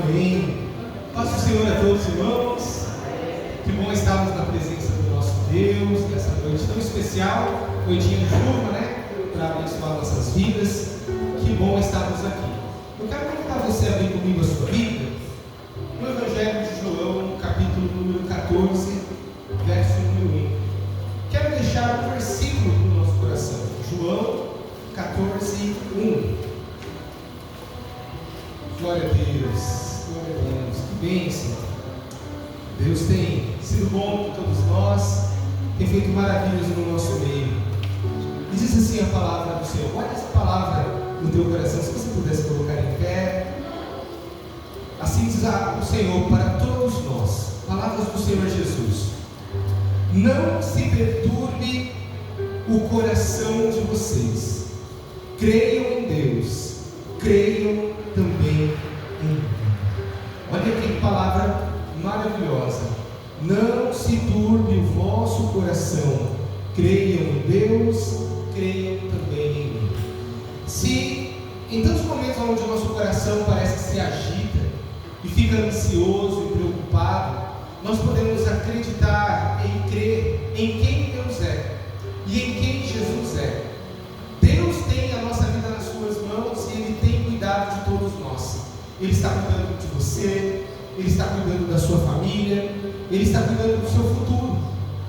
Amém. Paz do Senhor a todos os irmãos. Que bom estarmos na presença do nosso Deus nessa noite tão especial, noitinha de chuva, né? Para abençoar nossas vidas. Que bom estarmos aqui. Eu quero convidar você a abrir comigo a sua Bíblia no Evangelho de João, capítulo número 14, verso número 1. Quero deixar um versículo no nosso coração. João 14, 1. Glória a Deus, glória a Deus, que bênção. Deus tem sido bom com todos nós, tem feito maravilhas no nosso meio. E diz assim a palavra do Senhor. Olha essa palavra no teu coração, se você pudesse colocar em pé. Assim diz o Senhor para todos nós, palavras do Senhor Jesus: não se perturbe o coração de vocês, creiam em Deus, creiam também em mim. Olha que palavra maravilhosa. Não se turbe o vosso coração, creiam em Deus, creiam também em mim. Se em tantos momentos onde o nosso coração parece que se agita e fica ansioso e preocupado, nós podemos acreditar e crer em quem Deus é e em quem Jesus é. Deus tem a nossa vida nas suas mãos e Ele tem cuidado de todos nós. Ele está cuidando de você, Ele está cuidando da sua família, Ele está cuidando do seu futuro.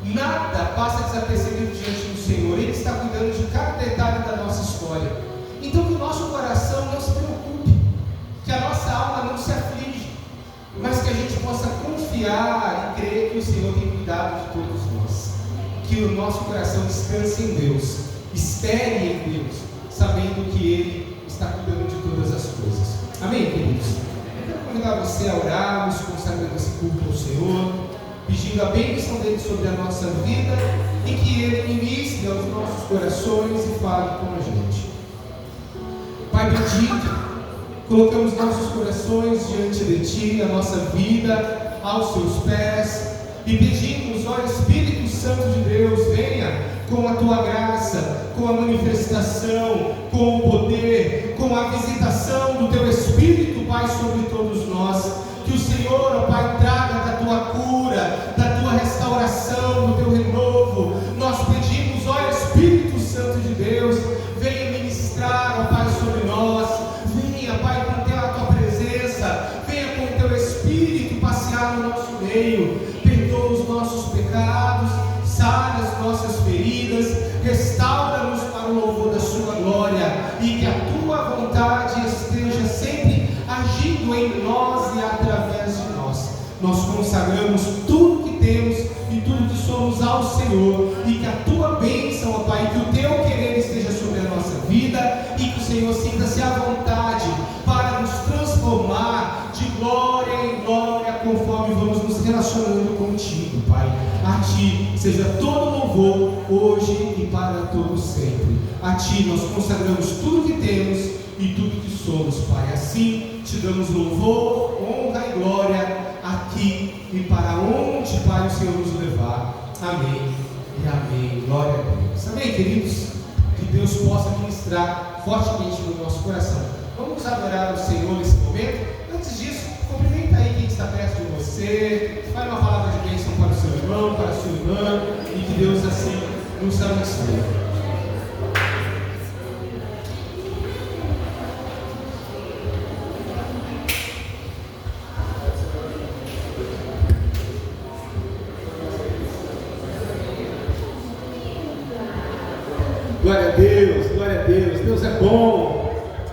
Nada passa desapercebido diante do Senhor. Ele está cuidando de cada detalhe da nossa história. Então que o nosso coração não se preocupe, que a nossa alma não se aflige, mas que a gente possa confiar e crer que o Senhor tem cuidado de todos nós. Que o nosso coração descanse em Deus, espere em Deus, sabendo que Ele está cuidando de todas as coisas. Amém, queridos? Eu quero convidar você a orarmos, consagrando esse culto ao Senhor, pedindo a bênção dele sobre a nossa vida e que Ele ministre aos nossos corações e fale com a gente. Pai bendito, colocamos nossos corações diante de Ti, a nossa vida aos Seus pés, e pedimos, ó Espírito Santo de Deus, venha com a Tua graça, com a manifestação, com o poder, com a visitação do Teu Espírito, Pai, sobre todos nós. Que o Senhor, ó Pai, traga da Tua cura, da Tua restauração, do Teu renovo. Nós pedimos, ó Espírito Santo de Deus, venha ministrar, ó Pai, sobre nós. Venha, Pai, com a Tua presença, venha com o Teu Espírito passear no nosso meio. Perdoa os nossos pecados, sara as nossas feridas, restaura-nos para o louvor da Sua glória, e que a Tua vontade esteja sempre agindo em nós e através de nós. Nós consagramos tudo que temos e tudo que somos ao Senhor, e que a Tua bênção, ó Pai, que o Teu querer esteja sobre a nossa vida, e que o Senhor sinta-se à vontade para nos transformar de glória em glória, conforme vamos nos relacionando contigo, Pai. A Ti seja todo louvor, hoje e para todos sempre. A Ti nós consagramos tudo que temos e tudo que somos, Pai. Assim Te damos louvor, honra e glória aqui e para onde, Pai, o Senhor nos levar. Amém e amém. Glória a Deus. Amém, queridos? Que Deus possa ministrar fortemente no nosso coração. Vamos adorar o Senhor nesse momento. Antes disso, cumprimenta aí quem está perto de você, fale uma palavra de bênção para o seu irmão, para a sua irmã, e que Deus assim nos abençoe. Glória a Deus, glória a Deus. Deus é bom.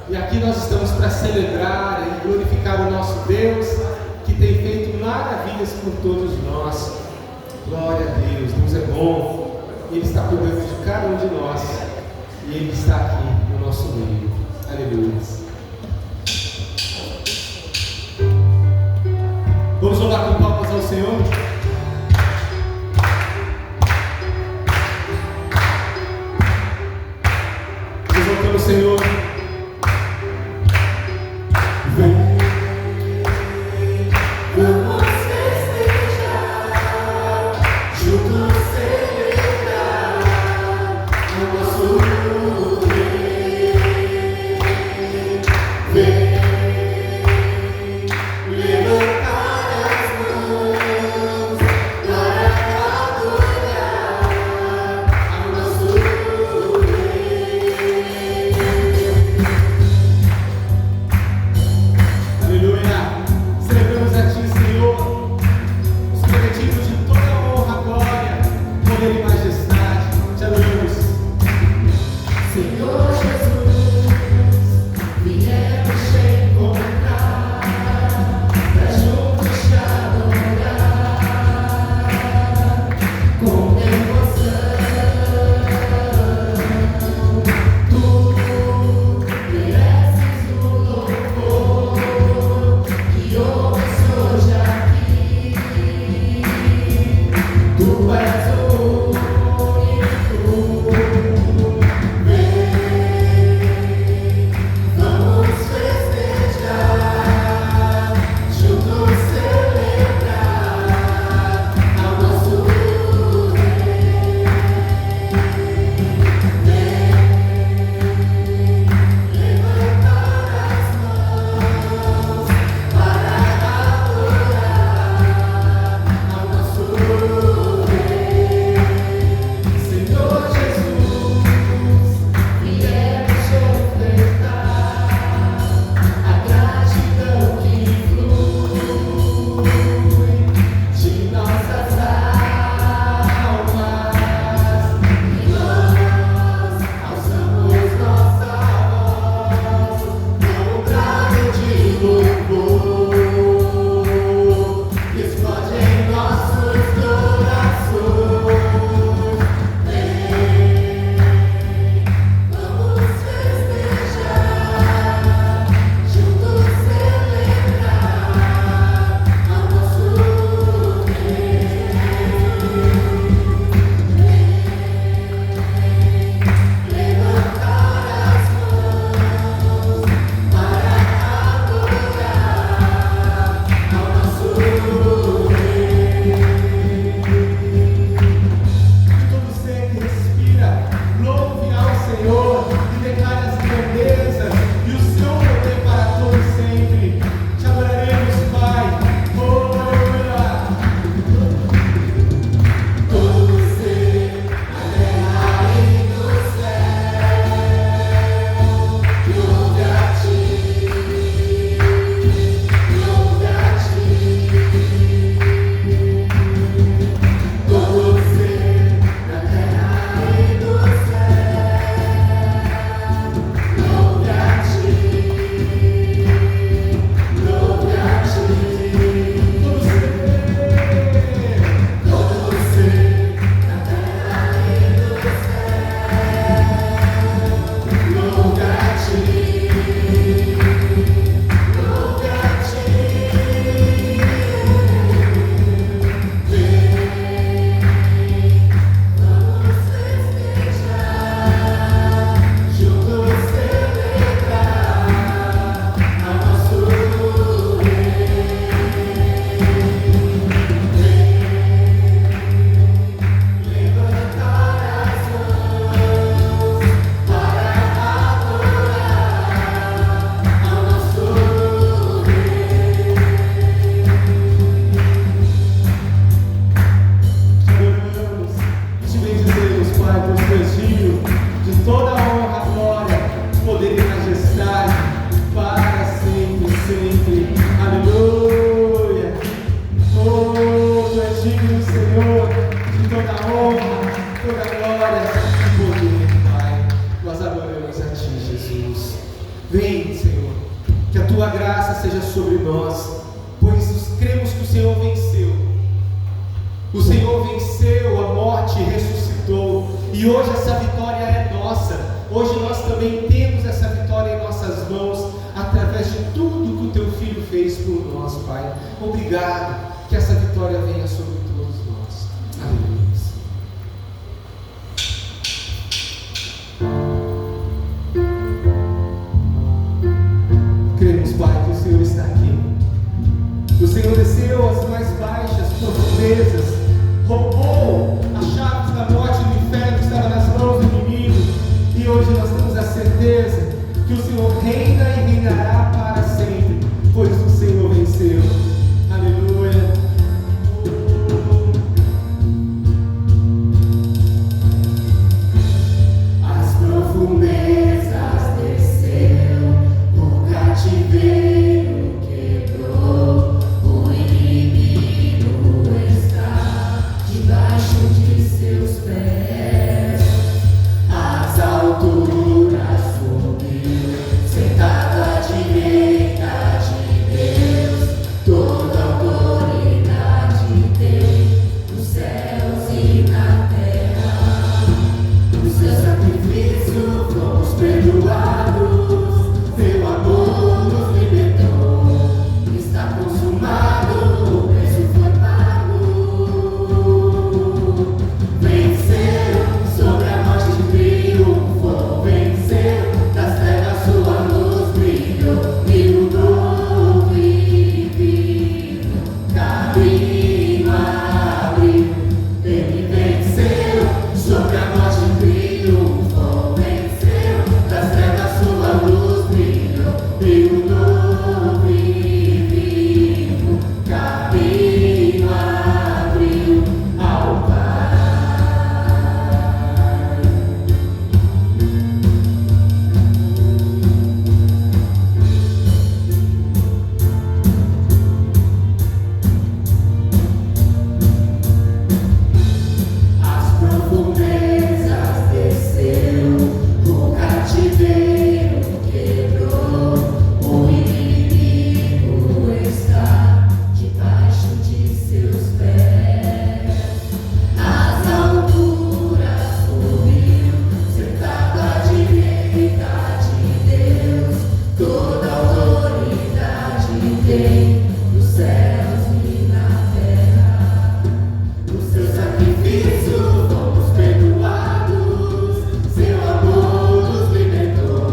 E aqui nós estamos para celebrar e glorificar o nosso Deus, que tem feito maravilhas por todos nós. Glória a Deus. Deus é bom. Ele está cuidando de cada um de nós. E Ele está aqui no nosso meio. Aleluia. Vamos louvar com palmas ao Senhor. Exaltando o Senhor. tua graça seja sobre nós, pois cremos que o Senhor venceu. O Senhor venceu a morte e ressuscitou, e hoje essa vitória é nossa. Hoje nós também temos essa vitória em nossas mãos, através de tudo que o teu Filho fez por nós, Pai. Obrigado, que essa vitória venha sobre todos nós. Aleluia. Cremos, Pai, que o Senhor está aqui. O Senhor desceu às mais baixas profundezas, roubou as chaves da morte e do inferno que estava nas mãos do inimigo, e hoje nós temos a certeza que o Senhor reina e reinará para sempre, pois o Senhor venceu. Aleluia. As profundezas desceu, o cativeiro quebrou, o inimigo está debaixo de seus pés. As alturas subiu, sentado à direita de Deus, toda autoridade tem nos céus e na terra. O seu sacrifício fomos perdoados, seu amor nos libertou, está consumado, o preço foi pago. Venceu sobre a morte triunfou, venceu das trevas sua luz brilhou, e o novo e vivo caminho abriu. Ele venceu sobre a morte triunfou, venceu das trevas sua luz brilhou, e o novo e vivo caminho abriu ao Pai. As profundezas desceu, o cativeiro quebrou, o inimigo está debaixo de seus pés. As alturas subiu, sentado à direita de Deus, toda autoridade tem nos céus e na terra. O seu sacrifício fomos perdoados, seu amor nos libertou,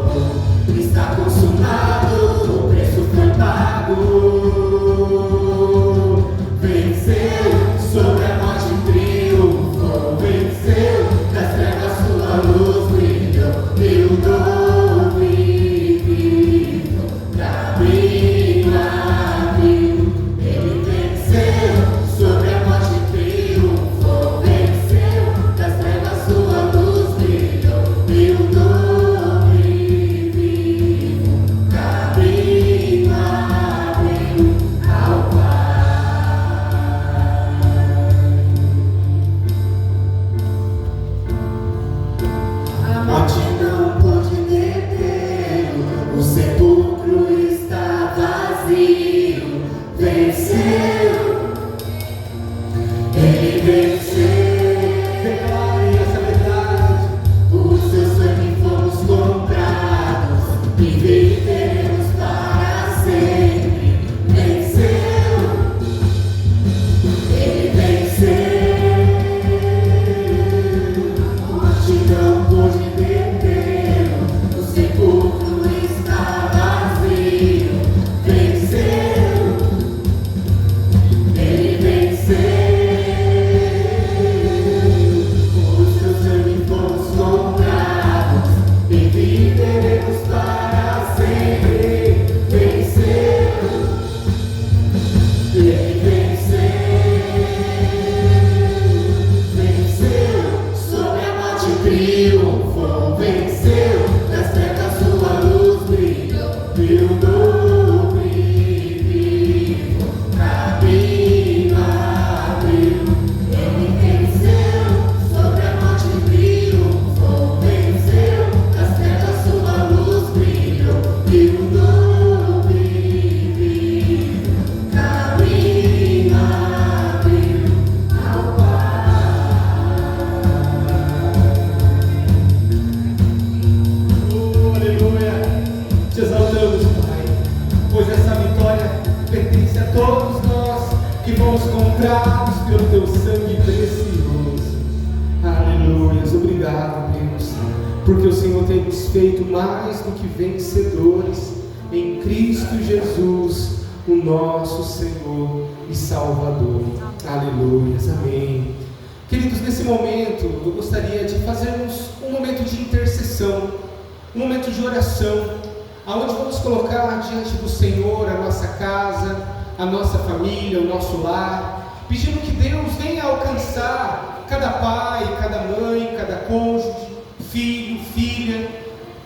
está consumado, o preço foi pago. Venceu sobre a morte triunfou, venceu das trevas sua luz brilhou, e o novo e vivo caminho abriu. Ele venceu sobre a morte triunfou, venceu das trevas sua luz brilhou, e o novo e vivo caminho abriu ao Pai. A morte não pôde detê-lo, o sepulcro está vazio. Venceu, ele venceu. Declare essa verdade. Por seu sangue fomos comprados e viveremos para sempre. Venceu, ele venceu. A morte não pôde detê-lo, o sepulcro está vazio. Venceu, comprados pelo teu sangue precioso. Aleluias, obrigado, Deus, porque o Senhor tem nos feito mais do que vencedores em Cristo Jesus, o nosso Senhor e Salvador. Aleluias, amém. Queridos, nesse momento eu gostaria de fazermos um momento de intercessão, um momento de oração, aonde vamos colocar diante do Senhor a nossa casa, a nossa família, o nosso lar, pedindo que Deus venha alcançar cada pai, cada mãe, cada cônjuge, filho, filha.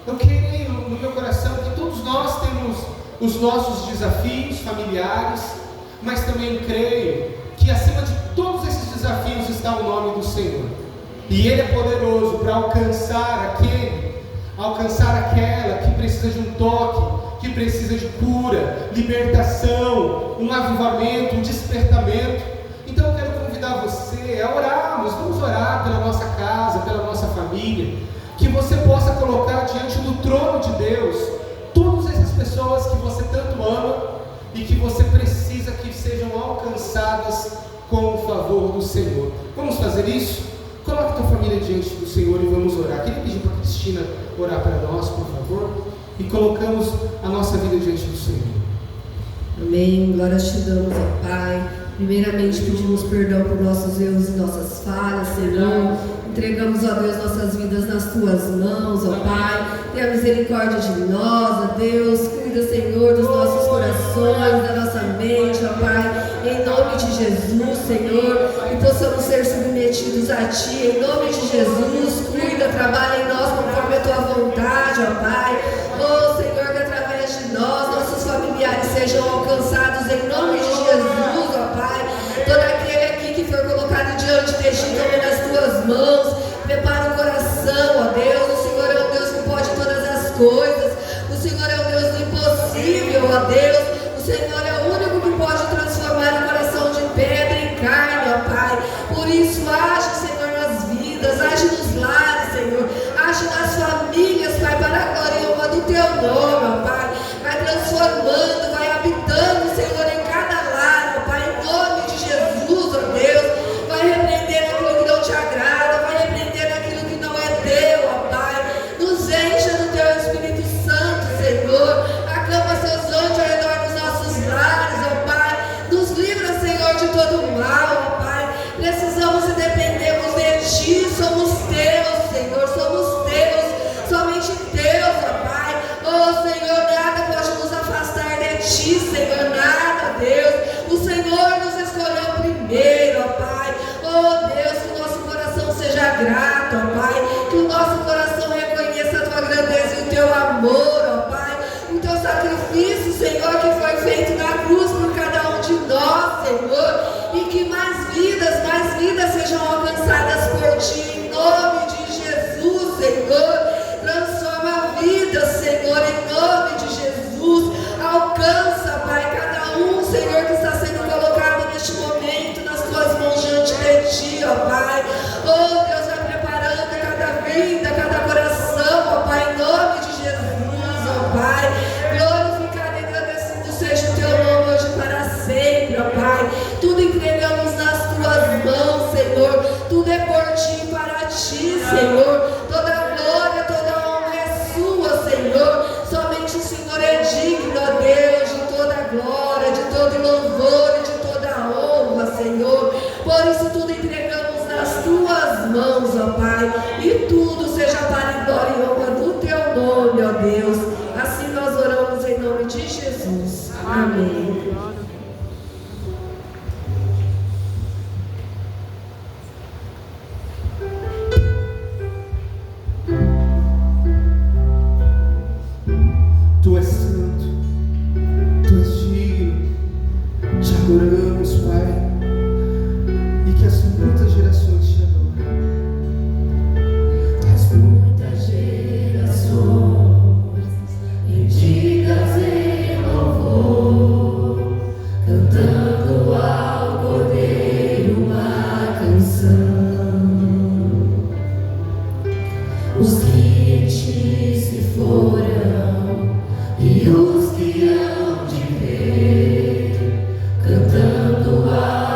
Eu creio no meu coração que todos nós temos os nossos desafios familiares, mas também creio que acima de todos esses desafios está o nome do Senhor, e Ele é poderoso para alcançar aquela que precisa de um toque, que precisa de cura, libertação, um avivamento, um despertamento. Então eu quero convidar você a orarmos. Vamos orar pela nossa casa, pela nossa família, que você possa colocar diante do trono de Deus todas essas pessoas que você tanto ama e que você precisa que sejam alcançadas com o favor do Senhor. Vamos fazer isso? Coloque tua família diante do Senhor e vamos orar. Queria pedir para a Cristina orar para nós, por favor, e colocamos a nossa vida diante do Senhor. Amém. Glória te damos, ó Pai. Primeiramente pedimos perdão por nossos erros e nossas falhas, Senhor. Entregamos, ó Deus, nossas vidas nas tuas mãos, ó Pai. Tenha misericórdia de nós, ó Deus. Cuida, Senhor, dos nossos corações, da nossa mente, ó Pai. Em nome de Jesus, Senhor, que possamos ser submetidos a Ti. Em nome de Jesus, cuida, trabalha em nós conforme a Tua vontade, ó Pai. Oh, Senhor, que através de nós, nossos familiares sejam alcançados em nome de Jesus, ó Pai. Todo aquele aqui que for colocado diante de Ti, tome nas Tuas mãos. Prepara o coração, ó Deus. O Senhor é o Deus que pode todas as coisas. O Senhor é o Deus do impossível, ó Deus. O Senhor é o único que pode transformar o coração de pedra em carne, ó Pai. Por isso, age, Senhor, nas vidas, age nos lares, Senhor. Age nas famílias, Pai, para a glória e honra do Teu nome, ó Pai. Vai transformando, vai habitando, Senhor, em cada lar, ó Pai, em nome de Jesus, ó Deus. Vai repreendendo aquilo que não te agrada, vai repreendendo aquilo que não é teu, ó Pai. Nos encha do Teu Espírito Santo, Senhor. Acampa Seus anjos ao redor dos nossos lares, ó Pai. Nos livra, Senhor, de todo o mal, ó Pai. Precisamos e dependemos de Ti, somos Teus, Senhor, somos Teus, somente Teus, ó Pai. Oh, Senhor, nada pode nos afastar de Ti, Senhor, nada, Deus. O Senhor nos escolheu primeiro, ó Pai. Oh, Deus, que o nosso coração seja grato, ó Pai. Que o nosso coração reconheça a Tua grandeza e o Teu amor, ó Pai. O Teu sacrifício, Senhor, que foi feito na cruz por cada um de nós, Senhor. E que mais vidas sejam alcançadas por Ti, em nome de Jesus, Senhor. Transforma vidas, Senhor, em nome de Jesus. Alcança, Pai, cada um, Senhor, que está sendo colocado neste momento nas Tuas mãos diante de Ti, ó Pai. Oh, Deus, vai preparando cada vida, cada coração, ó Pai, em nome de Jesus, ó Pai. Glorificado e agradecido seja o Teu nome hoje para sempre, ó Pai. Tudo entregamos nas Tuas mãos, Senhor. Tudo é por Ti e para Ti, Senhor. Toda a glória, toda a honra é Sua, Senhor. Somente o Senhor é digno, ó Deus, de toda a glória, de todo louvor e de toda a honra, Senhor. Por isso tudo entregamos nas Tuas mãos, ó Pai. E tudo seja para a glória e honra do Teu nome, ó Deus. Assim nós oramos em nome de Jesus. Amém. Tu és santo, Tu és digno, Te adoramos, Pai, e que as muitas gerações Te adorem. As muitas gerações benditas em louvor, cantando ao Cordeiro uma canção. Os que se foram e os que hão de ver, cantando ao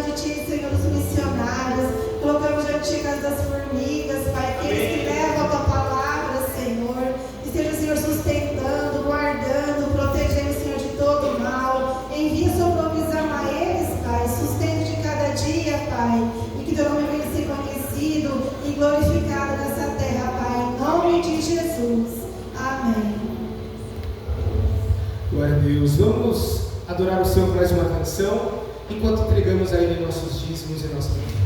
de Ti, Senhor, os missionários. Colocamos diante de Ti a casa das formigas, Pai, aqueles que levam a Tua palavra, Senhor. Esteja, Senhor, sustentando, guardando, protegendo, Senhor, de todo mal. Envia Sua provisão a eles, Pai. Sustente de cada dia, Pai. E que Teu nome venha ser conhecido e glorificado nessa terra, Pai. Em nome de Jesus. Amém. Glória a Deus. Vamos adorar o Senhor com mais uma canção, enquanto entregamos a Ele nossos dízimos e nossas ofertas.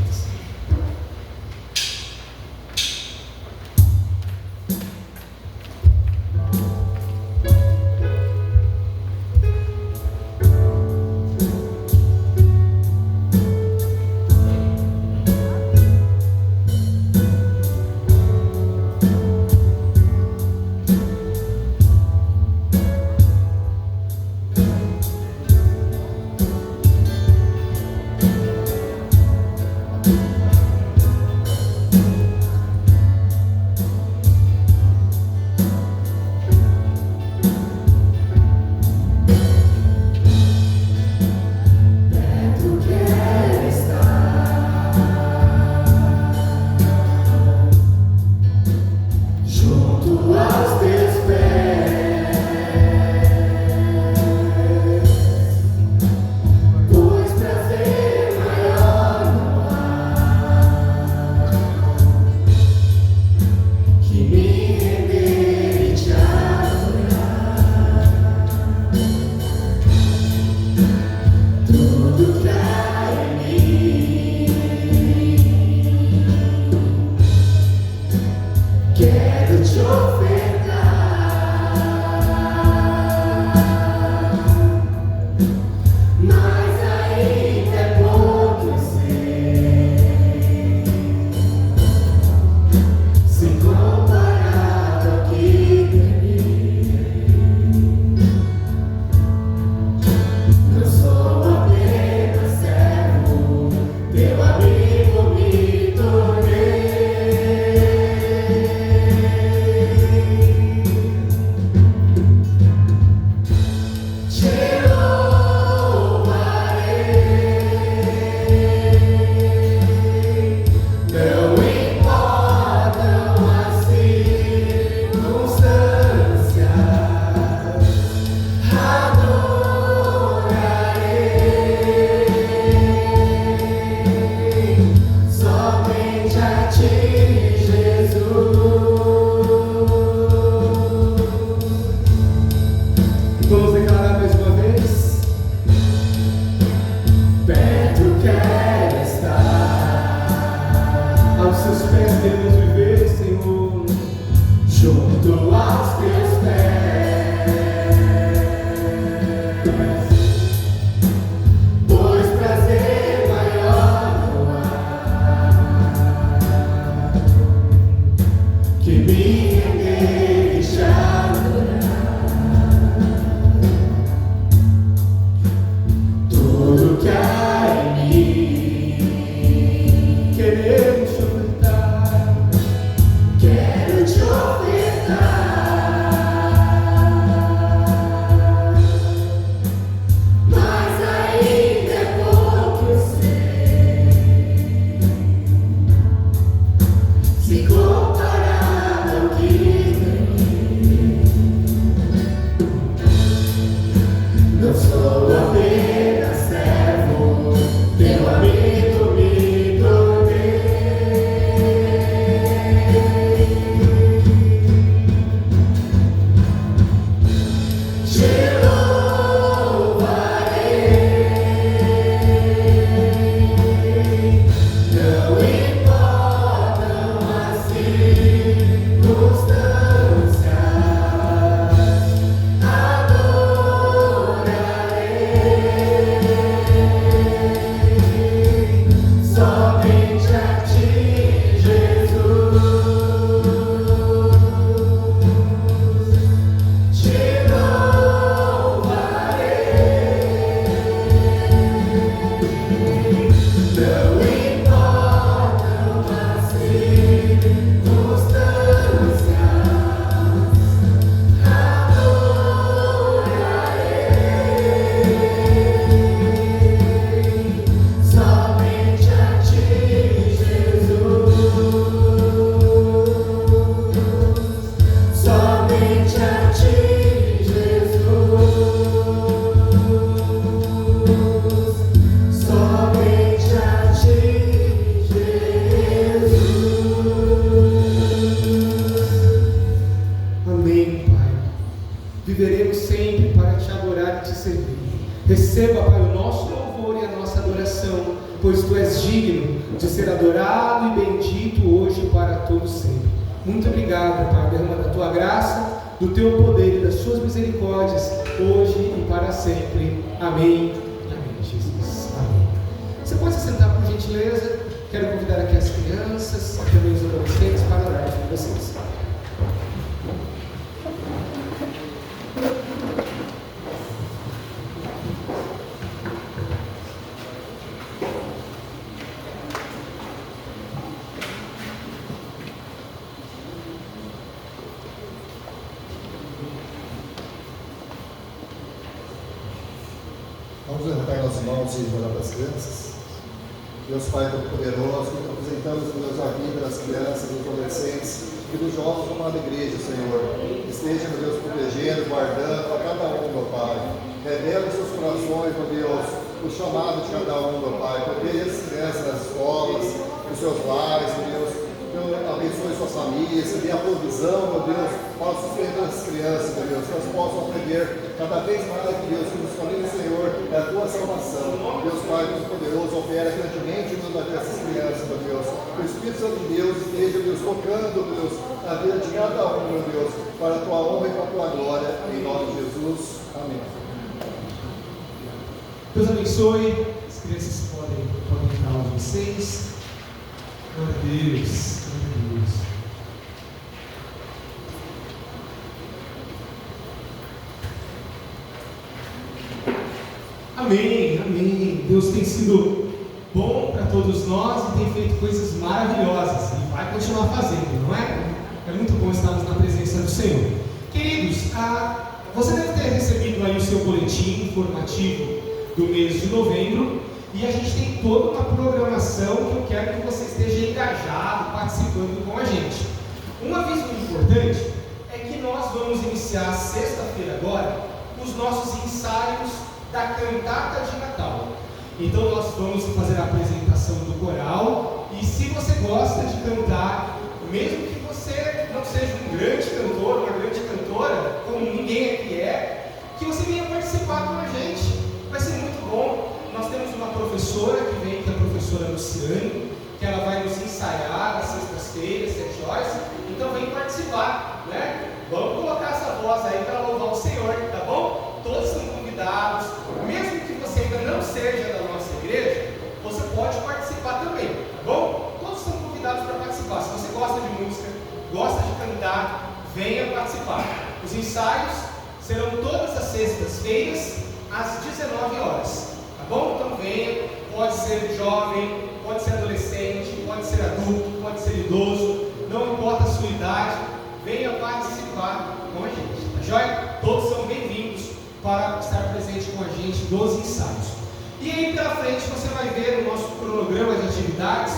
viveremos sempre para te adorar e te servir. Receba, Pai, o nosso louvor e a nossa adoração, pois Tu és digno de ser adorado e bendito hoje e para todos sempre. Muito obrigado, Pai, derrama da Tua graça, do Teu poder e das Suas misericórdias, hoje e para sempre. Amém. Amém, Jesus. Amém. Você pode se sentar, por gentileza? Quero convidar aqui as crianças e também os adolescentes para orar com vocês. Vamos levantar nossas mãos e orar para as crianças. Deus Pai Todo-Poderoso, apresentamos Deus a vida das crianças, dos adolescentes e dos jovens como da igreja, Senhor. Esteja, meu Deus, protegendo, guardando a cada um, meu Pai. Revela os seus corações, meu Deus, o chamado de cada um, meu Pai. Proteja as crianças nas escolas, nos seus lares, meu Deus. Abençoe suas famílias, dê a provisão, meu Deus, para o sustento das crianças, meu Deus, que elas possam aprender cada vez mais, Deus, que nos caminhos do Senhor é a tua salvação. Deus Pai, Deus poderoso, opera grandemente no meio dessas crianças, meu Deus. Que o Espírito Santo de Deus esteja, Deus, tocando, meu Deus, a vida de cada um, meu Deus, para a tua honra e para a tua glória, em nome de Jesus. Amém. Deus abençoe. As crianças podem entrar onde vocês. Glória a Deus. Amém, amém. Deus tem sido bom para todos nós e tem feito coisas maravilhosas e vai continuar fazendo, não é? É muito bom estarmos na presença do Senhor. Queridos, você deve ter recebido aí o seu boletim informativo do mês de novembro e a gente tem toda uma programação que eu quero que você esteja engajado, participando com a gente. Um aviso muito importante é que nós vamos iniciar sexta-feira agora os nossos ensaios da cantata de Natal. Então nós vamos fazer a apresentação do coral e se você gosta de cantar, mesmo que você não seja um grande cantor, uma grande cantora, como ninguém aqui é, que você venha participar com a gente. Vai ser muito bom. Nós temos uma professora que vem, que é a professora Luciane, que ela vai nos ensaiar às sextas-feiras, 7 horas. Então vem participar, né? Vamos colocar essa voz aí para louvar o Senhor, tá bom? Todos são convidados. Mesmo que você ainda não seja da nossa igreja, você pode participar também, tá bom? Todos são convidados para participar. Se você gosta de música, gosta de cantar, venha participar. Os ensaios serão todas as sextas-feiras, às 19 horas, tá bom? Então venha, pode ser jovem, pode ser adolescente, pode ser adulto, pode ser idoso, não importa a sua idade, venha participar com a gente, tá joia? Todos são bem-vindos para estar presente com a gente dos ensaios. E aí pela frente você vai ver no nosso cronograma de atividades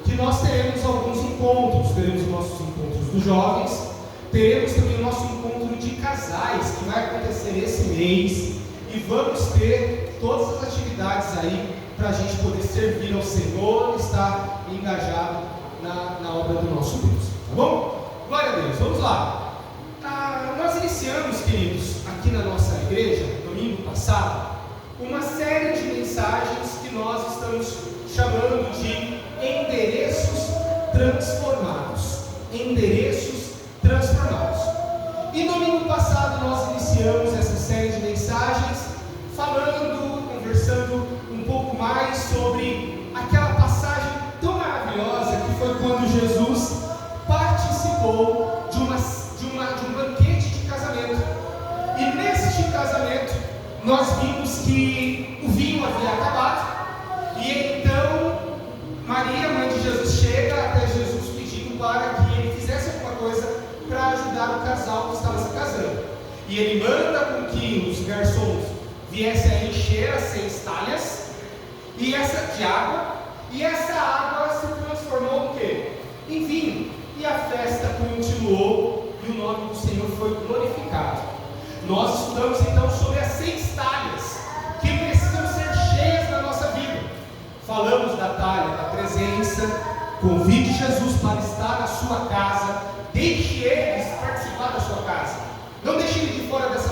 que nós teremos alguns encontros, teremos os nossos encontros dos jovens, teremos também o nosso encontro de casais que vai acontecer esse mês e vamos ter todas as atividades aí para a gente poder servir ao Senhor e estar engajado na obra do nosso Deus, tá bom? Glória a Deus, vamos lá. Nós iniciamos, queridos, aqui na nossa igreja, domingo passado, uma série de mensagens que nós estamos chamando de endereços transformados. Endereços transformados. E domingo passado nós iniciamos essa série de mensagens conversando um pouco mais sobre aquela passagem tão maravilhosa que foi quando Jesus participou de um banquete de casamento. E neste casamento nós vimos que o vinho havia acabado e então Maria, mãe de Jesus, chega até Jesus pedindo para que ele fizesse alguma coisa para ajudar o casal que estava se casando. E ele manda com que os garçons viessem a encher as 6 talhas de água, e essa água se transformou no quê? Em vinho. E a festa continuou e o nome do Senhor foi glorificado. Nós estudamos então sobre as 6 talhas que precisam ser cheias na nossa vida. Falamos da talha da presença, convide Jesus para estar na sua casa, deixe ele participar da sua casa, não deixe ele de fora dessa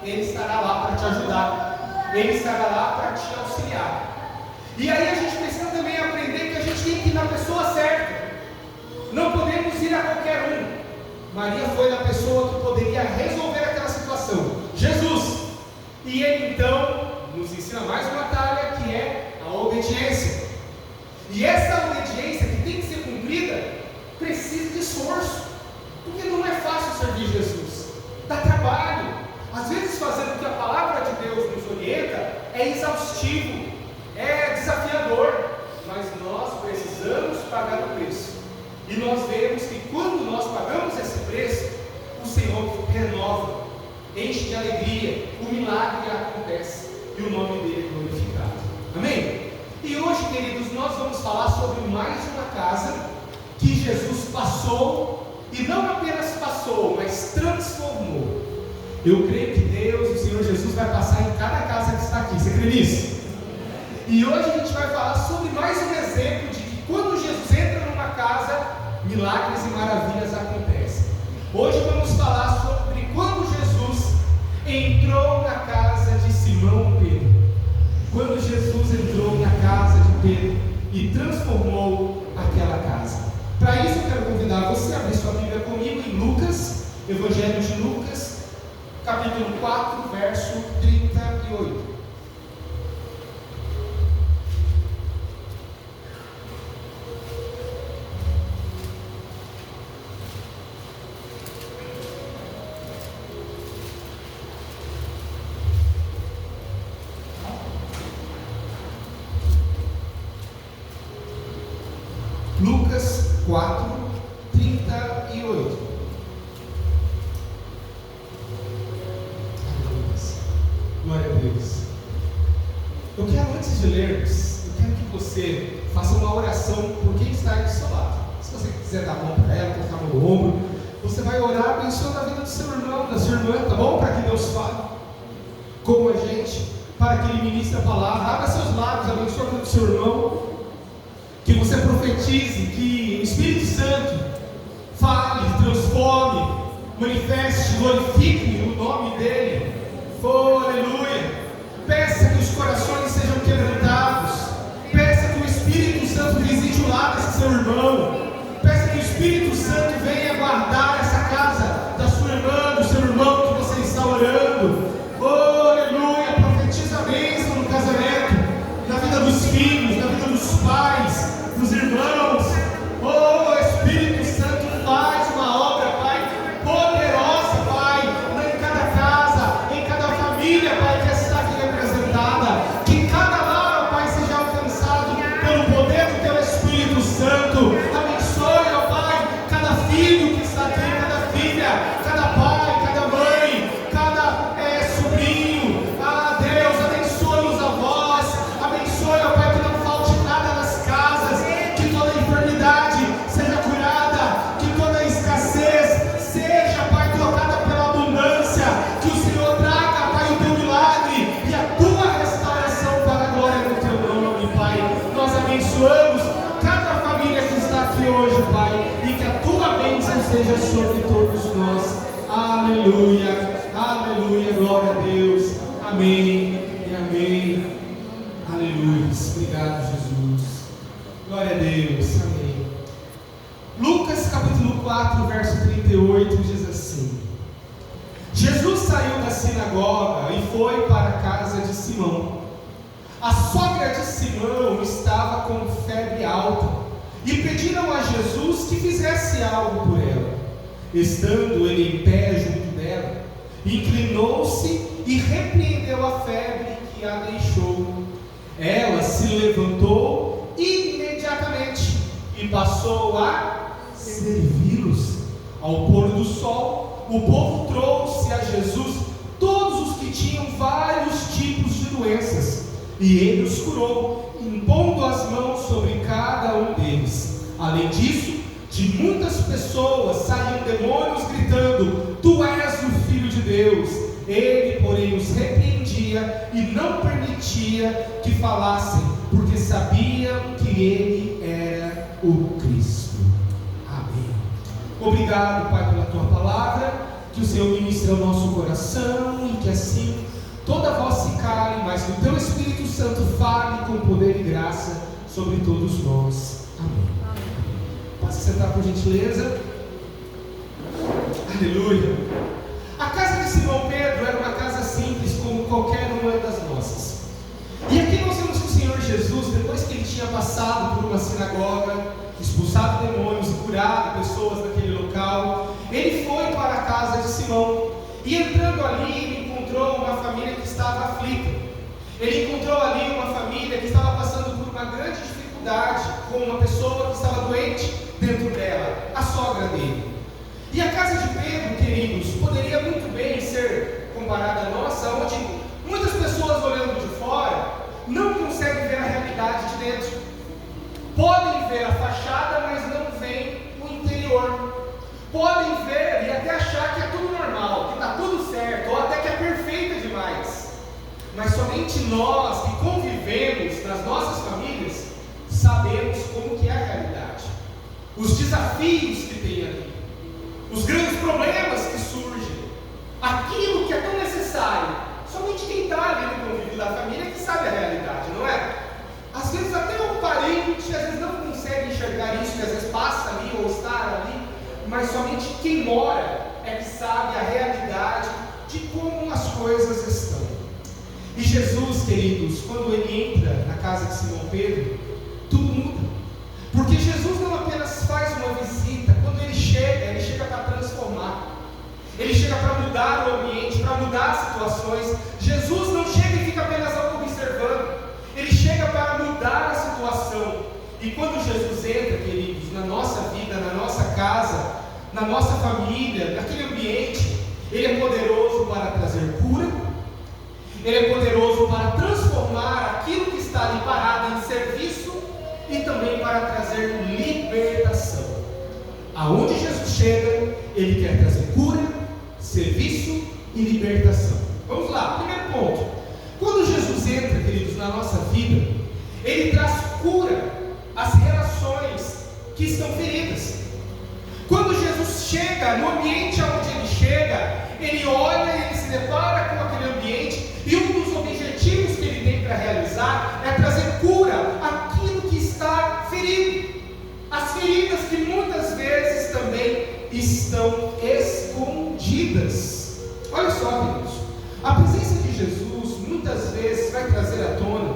Ele estará lá para te ajudar, Ele estará lá para te auxiliar. E aí a gente precisa também aprender que a gente tem que ir na pessoa certa, não podemos ir a qualquer um. Maria foi na pessoa que poderia resolver aquela situação, Jesus. E Ele então nos ensina mais uma tarefa, que é a obediência. E essa obediência que tem que ser cumprida precisa de esforço, porque não é fácil servir Jesus, dá trabalho. Às vezes fazendo o que a palavra de Deus nos orienta é exaustivo, é desafiador, mas nós precisamos pagar o preço. E nós vemos que quando nós pagamos esse preço, o Senhor renova, enche de alegria, o milagre acontece e o nome dele é glorificado. Amém? E hoje, queridos, nós vamos falar sobre mais uma casa que Jesus passou, e não apenas passou, mas transformou. Eu creio que Deus, o Senhor Jesus, vai passar em cada casa que está aqui. Você crê nisso? E hoje a gente vai falar sobre mais um exemplo de que quando Jesus entra numa casa, milagres e maravilhas acontecem. Hoje vamos falar sobre quando Jesus entrou na casa de Simão Pedro. Quando Jesus entrou na casa de Pedro e transformou aquela casa. Para isso eu quero convidar você a abrir sua Bíblia comigo em Lucas, Evangelho de Lucas, capítulo 4, verso 38. Lucas 4, 38. Glória a Deus. Eu quero, antes de lermos, eu quero que você faça uma oração por quem está aí do seu lado. Se você quiser dar a mão para ela, colocar a mão no ombro, você vai orar abençoando a vida do seu irmão, da sua irmã, tá bom? Para que Deus fale com a gente, para que Ele ministre a palavra. Abra seus lábios, abençoe a vida do seu irmão. Que você profetize, que o Espírito Santo fale, transforme, manifeste, glorifique o nome dEle. Oh, aleluia! Peça que os corações sejam quebrantados. Peça que o Espírito Santo visite o lado desse seu irmão. Peça que o Espírito Santo venha guardar essa casa da sua irmã, do seu irmão que você está orando. Oh, aleluia! Profetiza a bênção no casamento, na vida dos filhos, na vida dos pais, dos irmãos. Oh, Espírito Santo, faz uma obra, Pai, poderosa, Pai, em cada casa, em cada família, Pai, que está aqui representada. Que cada lar, Pai, seja alcançado pelo poder do Teu Espírito Santo. Abençoe, ó Pai, cada filho que está aqui, cada filha, cada pai, cada mãe, cada sobrinho. Ah, Deus, abençoe os avós. Abençoe, ó Pai, que não falte nada nas casas, que toda enfermidade seja curada, que toda escassez seja, Pai, trocada pela abundância, que o Senhor traga, Pai, o Teu milagre e a Tua restauração para a glória do Teu nome, Pai. Nós abençoamos cada família que está aqui hoje, Pai, e que a Tua bênção seja sobre todos nós. Aleluia, aleluia, glória a Deus, amém e amém. Aleluia, obrigado, Jesus. Glória a Deus, amém. Lucas capítulo 4, verso 38 diz assim: Jesus saiu da sinagoga e foi para a casa de Simão. A sogra de Simão estava com febre alta e pediram a Jesus que fizesse algo por ela. Estando ele em pé junto dela, inclinou-se e repreendeu a febre que a deixou. Ela se levantou imediatamente e passou a servi-los. Ao pôr do sol, o povo trouxe a Jesus todos os que tinham vários tipos de doenças, e ele os curou, impondo as mãos sobre cada um deles. Além disso, de muitas pessoas saíam demônios gritando: Tu és o Filho de Deus. Ele, porém, os repreendia e não permitia que falassem, porque sabiam que ele era o Cristo. Amém. Obrigado, Pai, pela Tua palavra. que o Senhor ministre ao nosso coração e que assim toda voz se cale, mas que o Teu Espírito Santo fale com poder e graça sobre todos nós. Amém. Pode se sentar por gentileza. Aleluia. A casa de Simão Pedro era uma casa simples como qualquer uma das nossas. E aqui nós vemos que o Senhor Jesus, depois que ele tinha passado por uma sinagoga, expulsado demônios e curado pessoas naquele local, ele foi para a casa de Simão. E entrando ali, ele encontrou uma família que estava aflita. Ele encontrou ali uma família que estava passando por uma grande dificuldade, com uma pessoa que estava doente dentro dela, a sogra dele. E a casa de Pedro, queridos, poderia muito bem ser comparada à nossa, onde muitas pessoas olhando de fora não conseguem ver a realidade de dentro. Podem ver a fachada, mas não veem o interior. Podem ver e até achar que é tudo normal, que está tudo certo, ou até que é perfeita demais. Mas somente nós que convivemos nas nossas famílias sabemos como que é a realidade. Os desafios que tem ali, os grandes problemas que surgem, aquilo que é tão necessário. Somente quem está ali no convívio da família que sabe a realidade, não é? Às vezes até o parente, às vezes não consegue enxergar isso, que às vezes passa ali ou está ali, mas somente quem mora é que sabe a realidade de como as coisas estão. E Jesus, queridos, quando ele entra na casa de Simão Pedro, tudo muda. Porque Jesus não apenas faz uma visita, quando ele chega para transformar. Ele chega para mudar o ambiente, para mudar as situações. Jesus não chega e fica apenas observando. Ele chega para mudar a situação. E quando Jesus entra, queridos, na nossa vida, na nossa casa, na nossa família, naquele ambiente, Ele é poderoso para trazer cura. Ele é poderoso para transformar aquilo que está ali parado em serviço e também para trazer libertação. Aonde Jesus chega, Ele quer trazer cura, serviço e libertação. Vamos lá, primeiro ponto. Quando Jesus entra, queridos, na nossa vida, Ele traz cura às relações que estão feridas. Quando Jesus chega no ambiente onde Ele chega, Ele olha e Ele se depara com aquele ambiente, e um dos objetivos que Ele tem para realizar é trazer cura àquilo que está ferido. As feridas que muitas vezes também estão escondidas. Olha só, queridos, a presença de Jesus muitas vezes vai trazer à tona,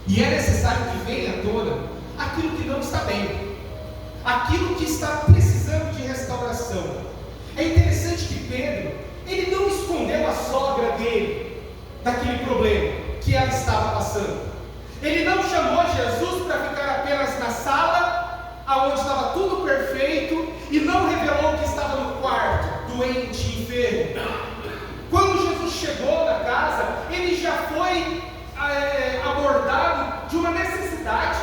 e é necessário que venha à tona, aquilo que não está bem, aquilo que está precisando de restauração. É interessante que Pedro, ele não escondeu a sogra dele daquele problema que ela estava passando. Ele não chamou Jesus para ficar apenas na sala, aonde estava tudo perfeito, e não revelou que estava no quarto, doente, enfermo. Quando Jesus chegou na casa, ele já foi abordado de uma necessidade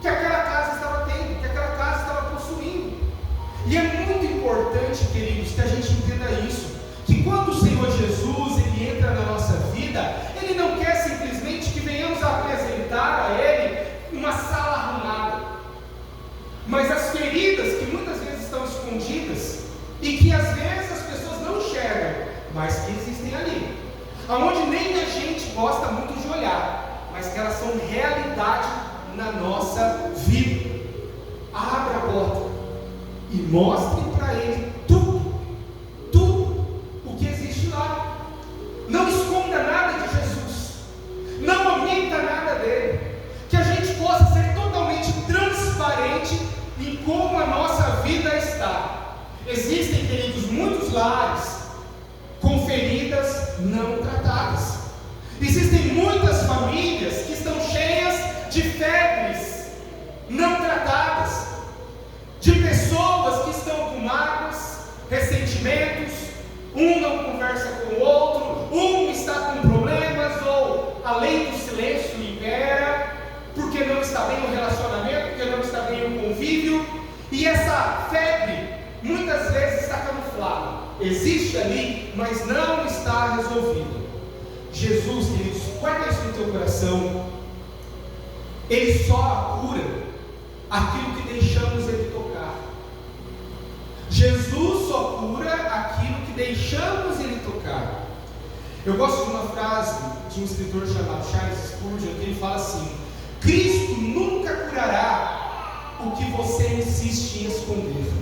que aquela casa estava tendo, que aquela casa estava possuindo. E é muito importante, queridos, que a gente entenda isso, que quando o Senhor Jesus ele entra na nossa vida, Ele não quer simplesmente que venhamos apresentar a Ele uma sala arrumada, mas as feridas que muitas vezes estão escondidas e que às vezes as pessoas não enxergam, mas que existem ali, aonde nem a gente gosta muito de olhar, mas que elas são realidade na nossa vida. Abra a porta e mostre para Ele tudo o que existe lá. Não esconda nada de Jesus, não omita nada dele, que a gente possa ser totalmente transparente em como a nossa vida está. Existem, queridos, muitos lares com feridas não tratadas. Existem muitas famílias que estão cheias de febres não tratadas, de pessoas que estão com mágoas, ressentimentos, um não conversa com o outro, um está com problemas, ou a lei do silêncio impera, porque não está bem o relacionamento, porque não está bem o convívio, e essa febre muitas vezes está camuflada, existe ali, mas não está resolvida. Jesus, queridos, guarda isso no teu coração, Ele só cura aquilo que deixamos Ele tocar. Jesus só cura aquilo deixamos Ele tocar. Eu gosto de uma frase de um escritor chamado Charles Spurgeon, que ele fala assim: Cristo nunca curará o que você insiste em esconder.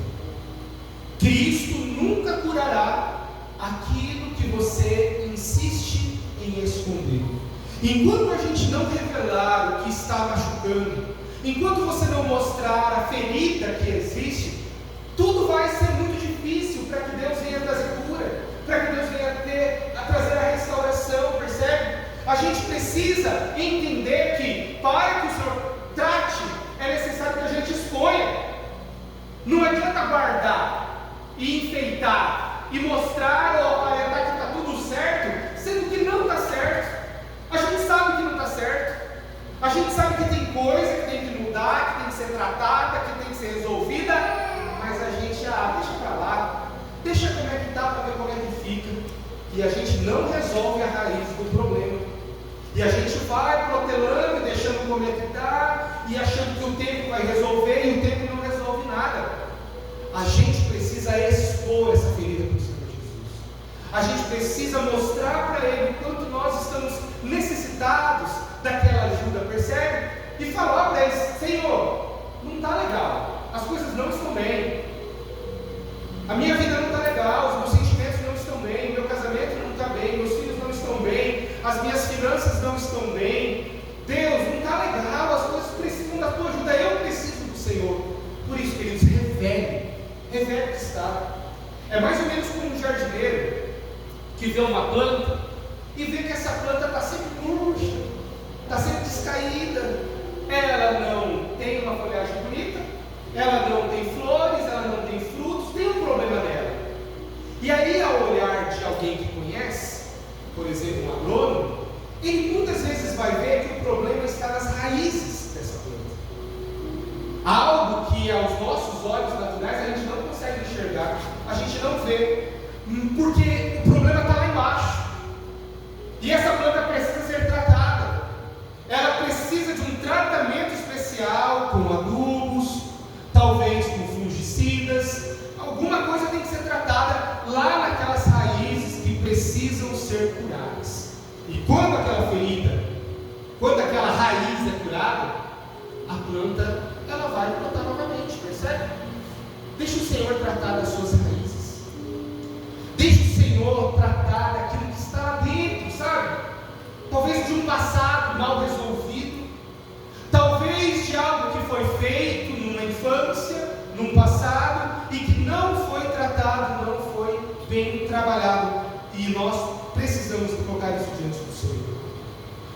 Cristo nunca curará aquilo que você insiste em esconder. Enquanto a gente não revelar o que está machucando, enquanto você não mostrar a ferida que existe, tudo vai ser muito difícil para que Deus venha trazer cura, para que Deus venha trazer a restauração, percebe? A gente precisa entender que para que o Senhor trate, é necessário que a gente exponha. Não adianta guardar e enfeitar e mostrar ou aparentar que está tudo certo, sendo que não está certo. A gente sabe que não está certo. A gente sabe que tem coisa que tem que mudar, que tem que ser tratada, que tem que ser resolvida, mas a gente, deixa para lá, deixa como é que está para ver como é que fica. E a gente não resolve a raiz do problema. E a gente vai protelando e deixando como é que está, e achando que o tempo vai resolver, e o tempo não resolve nada. A gente precisa expor essa ferida para o Senhor Jesus. A gente precisa mostrar para Ele o quanto nós estamos necessitados daquela ajuda, percebe? E falar para Ele: Senhor, não está legal, as coisas não estão bem, a minha vida não está legal, os meus sentimentos não estão bem, meu casamento não está bem, meus filhos não estão bem, as minhas finanças não estão bem. Deus, não está legal, as coisas precisam da tua ajuda, eu preciso do Senhor. Por isso, queridos, revele o que está. É mais ou menos como um jardineiro que vê uma planta e vê que essa planta está sempre murcha, está sempre descaída, ela não tem uma folhagem bonita, ela não tem flores, ela não tem frutos, tem um problema nela. E aí, ao olhar de alguém que conhece, por exemplo, um agrônomo, ele muitas vezes vai ver que o problema está nas raízes dessa planta. Algo que aos nossos olhos naturais a gente não consegue enxergar, a gente não vê, porque o problema está lá embaixo. E essa planta precisa ser tratada. Ela precisa de um tratamento especial, com adubos, talvez com fungicidas. Alguma coisa tem que ser tratada lá naquelas raízes que precisam ser curadas. E quando aquela ferida, quando aquela raiz é curada, a planta, ela vai brotar novamente, percebe? Deixa o Senhor tratar das suas raízes. Deixa o Senhor tratar daquilo que está lá dentro, sabe? Talvez de um passado mal resolvido, talvez de algo que foi feito numa infância, num passado, e que não foi tratado, não foi bem trabalhado, e nós precisamos colocar isso diante do Senhor.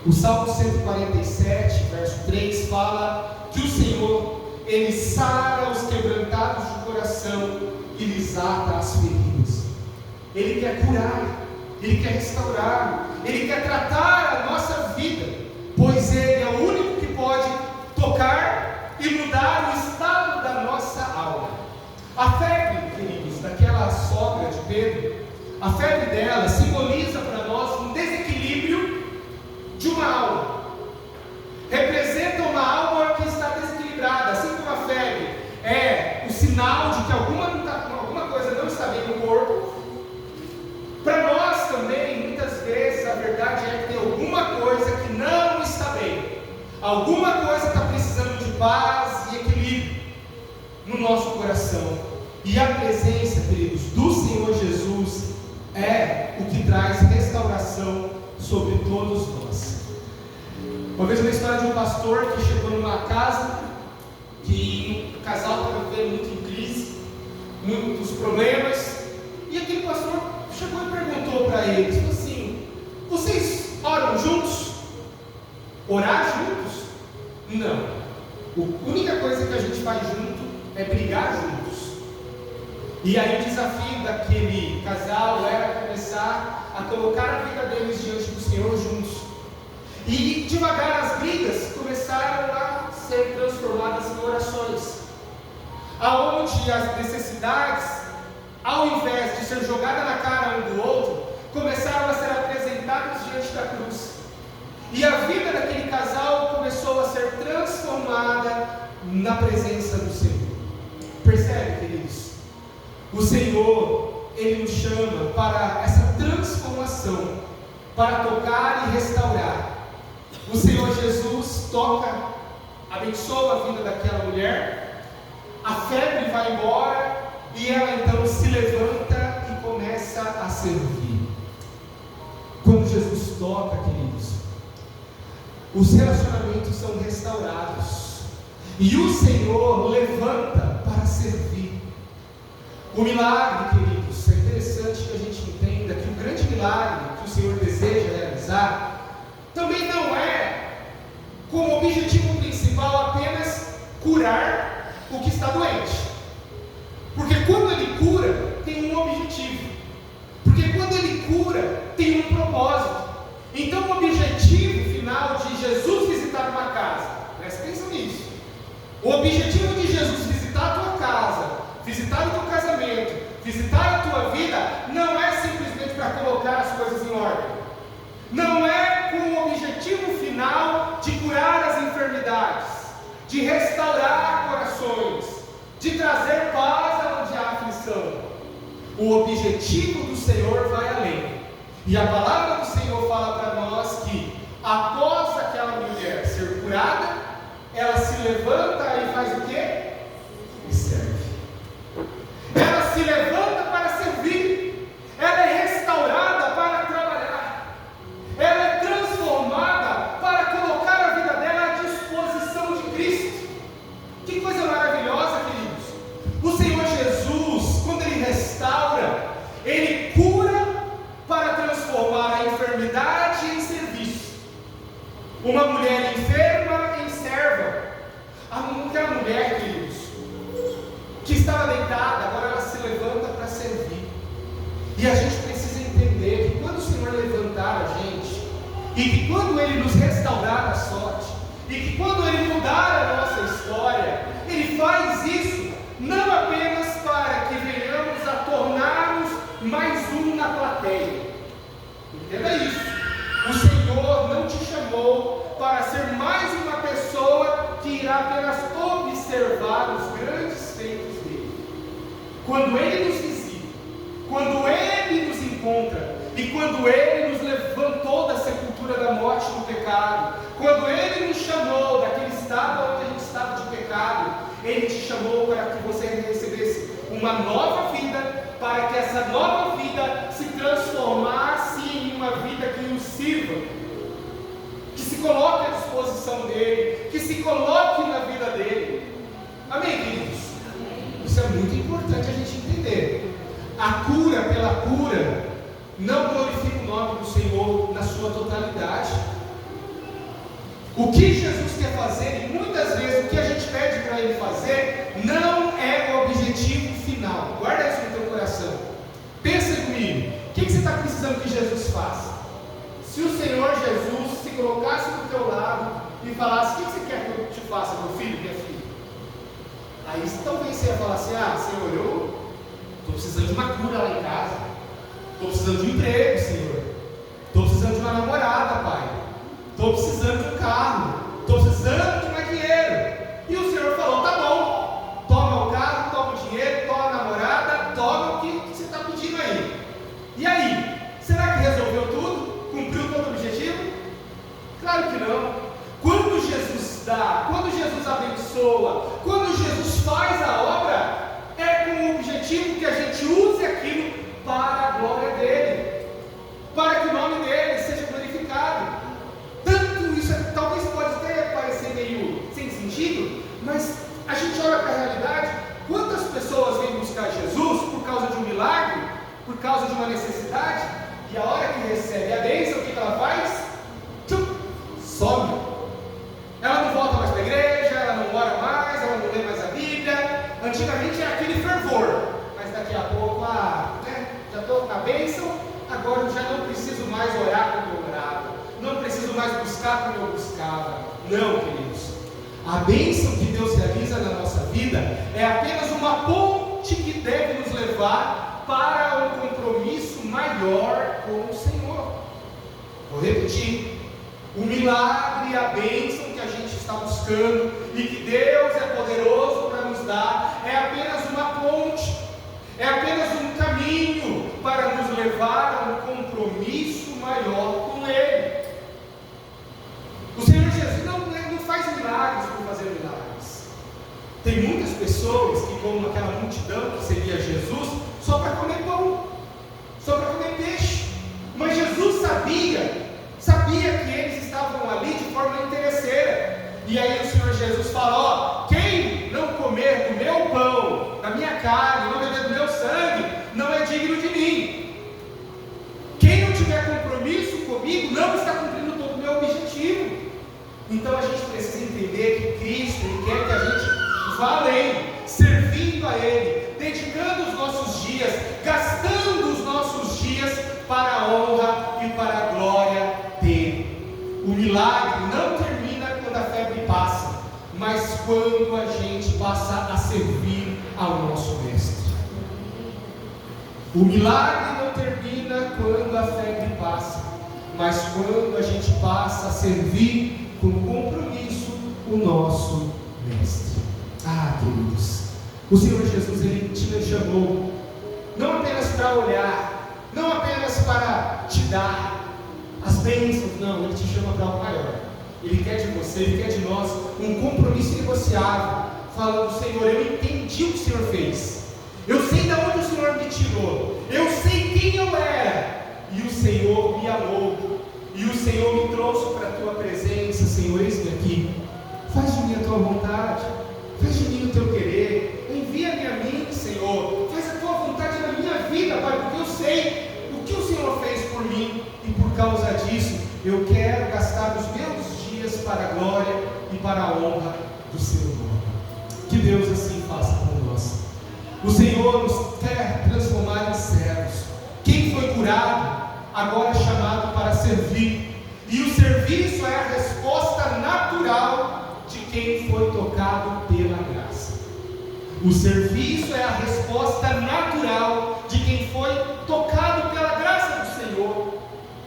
O Salmo 147, verso 3, fala que o Senhor, Ele sara os quebrantados de coração e lhes ata as feridas. Ele quer curar, Ele quer restaurar, Ele quer tratar a nossa vida, pois Ele é o único que pode tocar e mudar o estado da nossa alma. A febre, queridos, daquela sogra de Pedro, a febre dela simboliza para nós um desequilíbrio de uma alma. Representa uma alma que está desequilibrada, assim como a febre é o sinal de que alguma coisa não está bem no corpo. Para nós também, muitas vezes, a verdade é que tem alguma coisa que não está bem. Alguma coisa está precisando de paz e equilíbrio no nosso coração. E a presença, queridos, do Senhor Jesus é o que traz restauração sobre todos nós. Uma vez uma história de um pastor que chegou numa casa que o casal estava vivendo muito em crise, muitos problemas, e aquele pastor chegou e perguntou para eles, falou assim: vocês oram juntos? Orar juntos? Não. A única coisa que a gente faz junto é brigar juntos. E aí o desafio daquele casal era começar a colocar a vida deles diante do Senhor juntos. E devagar as brigas começaram a ser transformadas em orações, aonde as necessidades, ao invés de ser jogadas na cara um do outro, começaram a ser apresentadas diante da cruz. E a vida daquele casal começou a ser transformada na presença do Senhor. Percebe, queridos? O Senhor, Ele nos chama para essa transformação, para tocar e restaurar. O Senhor Jesus toca, abençoa a vida daquela mulher, a febre vai embora e ela então se levanta e começa a servir. Quando Jesus toca, queridos, os relacionamentos são restaurados e o Senhor levanta para servir. O milagre, queridos, é interessante que a gente entenda que o grande milagre que o Senhor deseja realizar também não é como objetivo principal apenas curar o que está doente. Porque quando Ele cura, tem um objetivo. Porque quando Ele cura, tem um propósito. Então o objetivo final de Jesus visitar uma casa, presta atenção nisso. O objetivo de Jesus visitar a tua casa, visitar o teu casamento, visitar a tua vida, não é simplesmente para colocar as coisas em ordem. Não é com o objetivo final de curar as enfermidades, de restaurar corações, de trazer paz onde há aflição. O objetivo do Senhor vai além. E a palavra do Senhor fala para nós que após aquela mulher ser curada, ela se levanta e faz o quê? E serve. Ela se levanta para servir. Ela é restaurada para trabalhar. Ela é transformada para colocar a vida dela à disposição de Cristo. Que coisa maravilhosa, queridos. O Senhor Jesus, quando Ele restaura, Ele cura para transformar a enfermidade em serviço. Uma mulher enferma em serva. Aquela mulher, queridos, que estava deitada, agora ela se levanta para servir. E a gente precisa entender que quando o Senhor levantar a gente, e que quando Ele nos restaurar a sorte, e que quando Ele mudar a nossa história, Ele faz isso não apenas para que venhamos a tornar-nos mais um na plateia. Entenda isso. O Senhor não te chamou para ser mais uma pessoa que irá apenas observar os grandes feitos dele. Quando Ele nos visita, quando Ele nos encontra, e quando Ele nos levantou da sepultura da morte do pecado, quando Ele nos chamou daquele estado onde a gente estava de pecado, Ele te chamou para que você recebesse uma nova vida, para que essa nova vida se transformasse em uma vida que nos sirva, que se coloque à disposição dEle, que se coloque na vida dEle. Amém, queridos? Isso é muito importante a gente entender. A cura pela cura não glorifica o nome do Senhor na sua totalidade. O que Jesus quer fazer, e muitas vezes o que a gente pede para Ele fazer, não é o objetivo final. Guarda isso no teu coração. Pensa comigo, o que você está precisando que Jesus faça? Se o Senhor Jesus se colocasse do teu lado e falasse: o que você quer que eu te faça, meu filho, minha filha? Aí talvez você ia falar assim: ah, Senhor, eu estou precisando de uma cura lá em casa, estou precisando de um emprego, Senhor, estou precisando de uma namorada, Pai, estou precisando de um carro, estou precisando de mais dinheiro. E o Senhor falou: tá bom, toma o carro, toma o dinheiro, toma a namorada, toma o que você está pedindo aí. E aí, será que resolveu tudo? Cumpriu todo o objetivo? Claro que não. Quando Jesus dá, quando Jesus abençoa, quando Jesus faz a obra, é com o objetivo que a gente use aquilo para a glória dele, para que o nome dele seja glorificado. Tanto isso, talvez pode até parecer meio sem sentido, mas a gente olha para a realidade. Quantas pessoas vêm buscar Jesus por causa de um milagre, por causa de uma necessidade, e a hora que recebe a bênção, o que ela faz? Some. Ela não volta mais para a igreja, ela não ora mais, ela não lê mais a Bíblia. Antigamente era aquele fervor, mas daqui a pouco, já estou na bênção, agora eu já não preciso mais orar como eu orava, não preciso mais buscar como eu buscava. Não, queridos. A bênção que Deus realiza na nossa vida é apenas uma ponte que deve nos levar para um compromisso maior com o Senhor. Vou repetir. O milagre e a bênção que a gente está buscando e que Deus é poderoso para nos dar é apenas uma ponte, é apenas um caminho levar a um compromisso maior com Ele. O Senhor Jesus não faz milagres por fazer milagres. Tem muitas pessoas que, como aquela multidão que seguia Jesus, só para comer pão, só para comer peixe. Mas Jesus sabia que eles estavam ali de forma interesseira. E aí o Senhor Jesus fala: quem não comer do meu pão, da minha carne, não beber do meu sangue, não é digno de mim. Quem não tiver compromisso comigo não está cumprindo todo o meu objetivo. Então a gente precisa entender que Cristo quer que a gente vá além, servindo a Ele, dedicando os nossos dias, gastando os nossos dias para a honra e para a glória dele. O milagre não termina quando a febre passa, mas quando a gente passa a servir ao nosso Mestre. O milagre não termina quando a febre passa, mas quando a gente passa a servir com compromisso o nosso Mestre. Queridos, o Senhor Jesus, Ele te chamou não apenas para olhar, não apenas para te dar as bênçãos, não, Ele te chama para algo maior. Ele quer de você, Ele quer de nós um compromisso negociável, falando: Senhor, eu entendi o que o Senhor fez, eu sei de onde o Senhor me tirou, eu sei quem eu era, e o Senhor me amou, e o Senhor me trouxe para a tua presença. Senhor, eis-me aqui, faz de mim a tua vontade, faz de mim o teu querer, envia-me a mim, Senhor, faz a tua vontade na minha vida, Pai, porque eu sei o que o Senhor fez por mim, e por causa disso, eu quero gastar os meus dias para a glória e para a honra do seu nome. Que Deus assim faça por nós. O Senhor nos quer transformar em servos. Quem foi curado, agora é chamado para servir, e o serviço é a resposta natural de quem foi tocado pela graça. O serviço é a resposta natural de quem foi tocado pela graça do Senhor.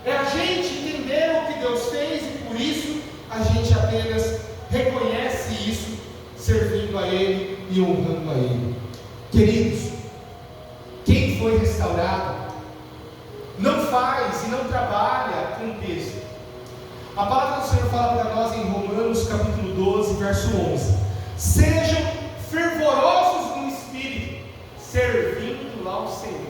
É a gente entender o que Deus fez, e por isso a gente apenas reconhece isso, servindo a Ele e honrando a Ele. Queridos, quem foi restaurado não faz e não trabalha com peso. A palavra do Senhor fala para nós em Romanos capítulo 12, verso 11: sejam fervorosos no Espírito, servindo ao Senhor.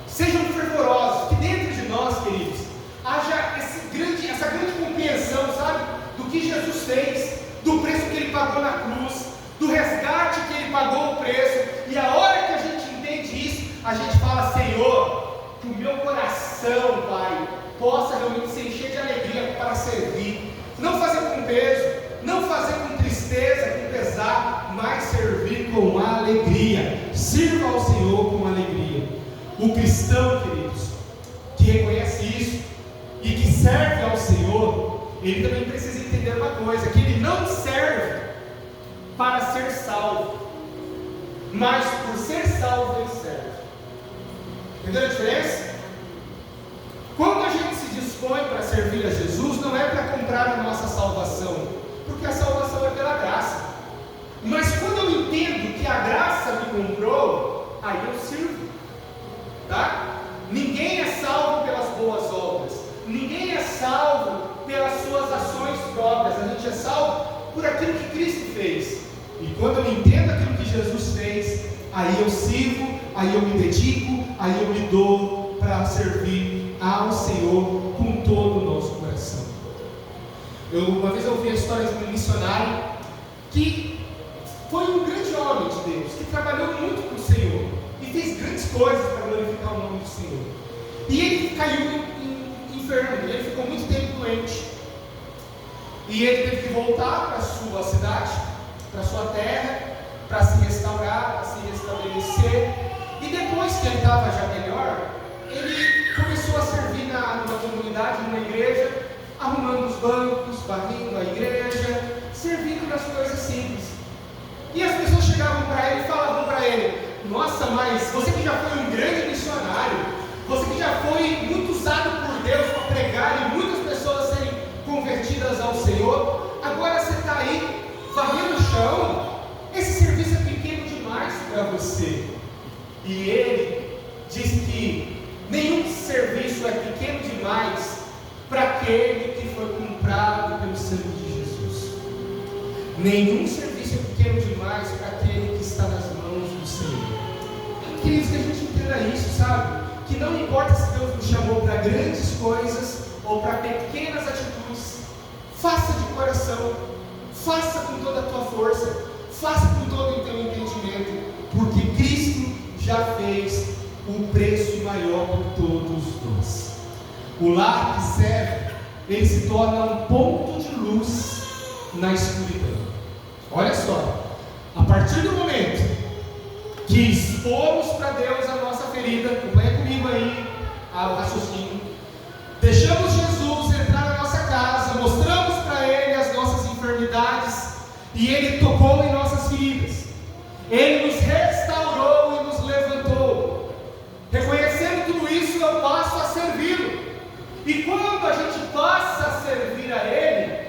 Sejam fervorosos, que dentro de nós, queridos, haja essa grande compreensão, sabe, do que Jesus fez, do preço que Ele pagou na cruz, do resgate que Ele pagou o preço. E a hora que a gente entende isso, a gente fala: Senhor, que o meu coração, Pai, possa realmente se encher de alegria para servir, não fazer com peso, não fazer com tristeza, com pesar, mas servir com alegria. Sirva ao Senhor com alegria. O cristão, queridos, que reconhece isso e que serve ao Senhor, ele também precisa entender uma coisa: que ele não serve para ser salvo, mas por ser salvo ele serve. Entendeu a diferença? Quando a gente se dispõe para servir a Jesus, não é para comprar a nossa salvação, porque a salvação é pela graça. Mas quando eu entendo que a graça me comprou, aí eu sirvo, tá? Ninguém é salvo pelas boas obras, ninguém é salvo pelas suas ações próprias. A gente é salvo por aquilo que Cristo fez. E quando eu entendo aquilo que Jesus fez, aí eu sirvo, aí eu me dedico, aí eu me dou para servir ao Senhor com todo o nosso coração. Uma vez eu ouvi a história de um missionário que foi um grande homem de Deus, que trabalhou muito com o Senhor e fez grandes coisas para glorificar o nome do Senhor. E ele caiu enfermo, ele ficou muito tempo doente. E ele teve que voltar para a sua cidade, para a sua terra, para se restaurar, para se restabelecer. E depois que ele estava já melhor, ele começou a servir numa comunidade, numa igreja, arrumando os bancos, varrendo a igreja, servindo nas coisas simples. E as pessoas chegavam para ele e falavam para ele: nossa, mas você que já foi um grande missionário, você que já foi muito usado por Deus para pregar e muitas pessoas serem convertidas ao Senhor, agora você está aí varrendo o chão, esse serviço é pequeno demais para você. E ele disse que nenhum Nenhum serviço é pequeno demais para aquele que está nas mãos do Senhor. Queridos, que a gente entenda isso, sabe? Que não importa se Deus nos chamou para grandes coisas ou para pequenas atitudes, faça de coração, faça com toda a tua força, faça com todo o teu entendimento, porque Cristo já fez o preço maior por todos nós. O lar que serve, ele se torna um ponto de luz na escuridão. Olha só, a partir do momento que expomos para Deus a nossa ferida, acompanha comigo aí o raciocínio, deixamos Jesus entrar na nossa casa, mostramos para Ele as nossas enfermidades, e Ele tocou em nossas feridas, Ele nos restaurou e nos levantou. Reconhecendo tudo isso, eu passo a servi-lo, e quando a gente passa a servir a Ele,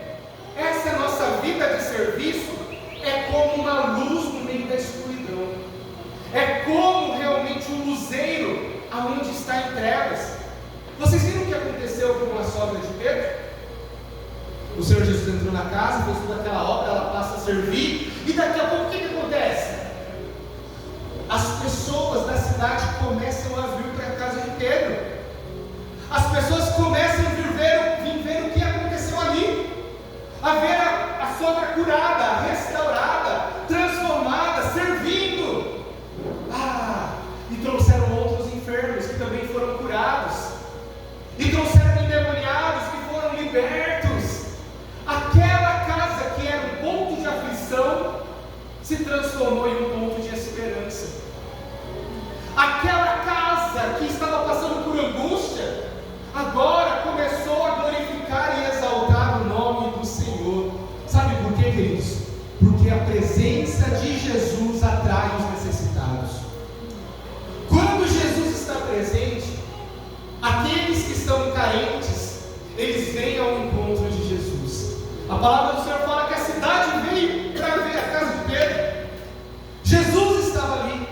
essa nossa vida de serviço é como uma luz no meio da escuridão, é como realmente um luzeiro aonde está em trevas. Vocês viram o que aconteceu com a sogra de Pedro? O Senhor Jesus entrou na casa, fez toda aquela obra, ela passa a servir, e daqui a pouco o que acontece? As pessoas da cidade começam a vir para a casa de Pedro. As pessoas começam a vir ver o que aconteceu ali, a ver a sogra curada, restaurada, transformada, servindo. E trouxeram outros enfermos que também foram curados, e trouxeram endemoniados que foram libertos. Aquela casa que era um ponto de aflição se transformou em um ponto de esperança. Aquela casa que estava passando por angústia, agora começou a glorificar e exaltar o nome do Senhor. Sabe por quê, queridos? Porque a presença de Jesus atrai os necessitados. Quando Jesus está presente, aqueles que estão carentes, eles vêm ao encontro de Jesus. A palavra do Senhor fala que a cidade veio para ver a casa de Pedro. Jesus estava ali,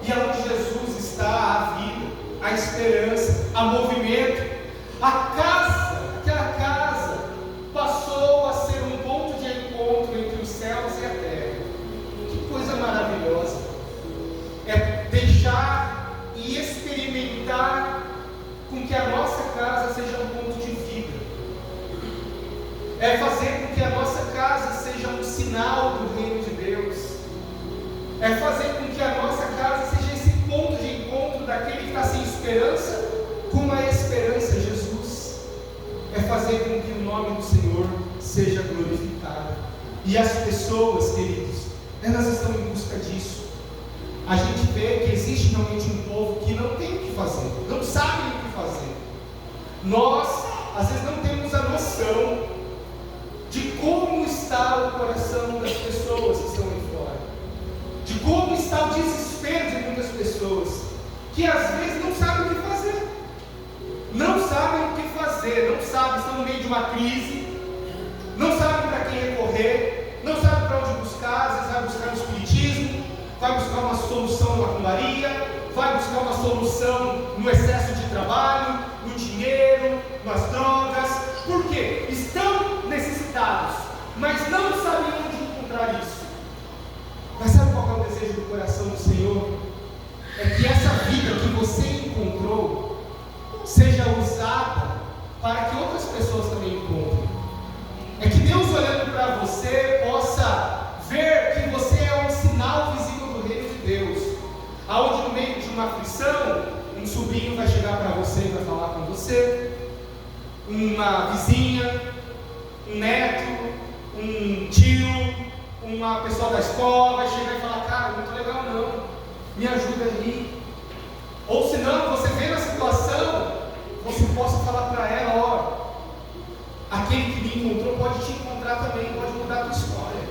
e onde Jesus está, a vida, a esperança, a movimento. Aquela casa passou a ser um ponto de encontro entre os céus e a terra. Que coisa maravilhosa! É deixar e experimentar com que a nossa casa seja um ponto de vida. É fazer com que a nossa casa seja um sinal do reino de Deus. É fazer com que a nossa casa seja esse ponto de encontro daquele que está sem esperança com a esperança, Jesus. É fazer com que o nome do Senhor seja glorificado. E as pessoas, queridos, elas estão em busca disso. A gente vê que existe realmente um povo que não tem o que fazer, não sabe o que fazer. Nós, às vezes, não temos a noção de como está o coração das pessoas que estão aí fora, de como está o desespero de muitas pessoas, que às vezes não sabem o que fazer, não sabem o que fazer, não sabem, estão no meio de uma crise, não sabem para quem recorrer, não sabem para onde buscar. Às vezes vai buscar no espiritismo, vai buscar uma solução na macumbaria, vai buscar uma solução no excesso de trabalho, no dinheiro, nas drogas. Por quê? Estão necessitados, mas não sabem onde encontrar isso. Mas sabe qual é o desejo do coração do Senhor? É que essa vida que você encontrou seja usada para que outras pessoas também encontrem. É que Deus, olhando para você, possa ver que você é um sinal visível do reino de Deus, aonde no meio de uma aflição, um sobrinho vai chegar para você e vai falar com você, uma vizinha, um neto, um tio, uma pessoa da escola vai chegar e falar: cara, não estou legal não, me ajuda aí. Ou se não, você vê na situação, você possa falar para ela: ó, aquele que me encontrou pode te encontrar também, pode mudar a tua história,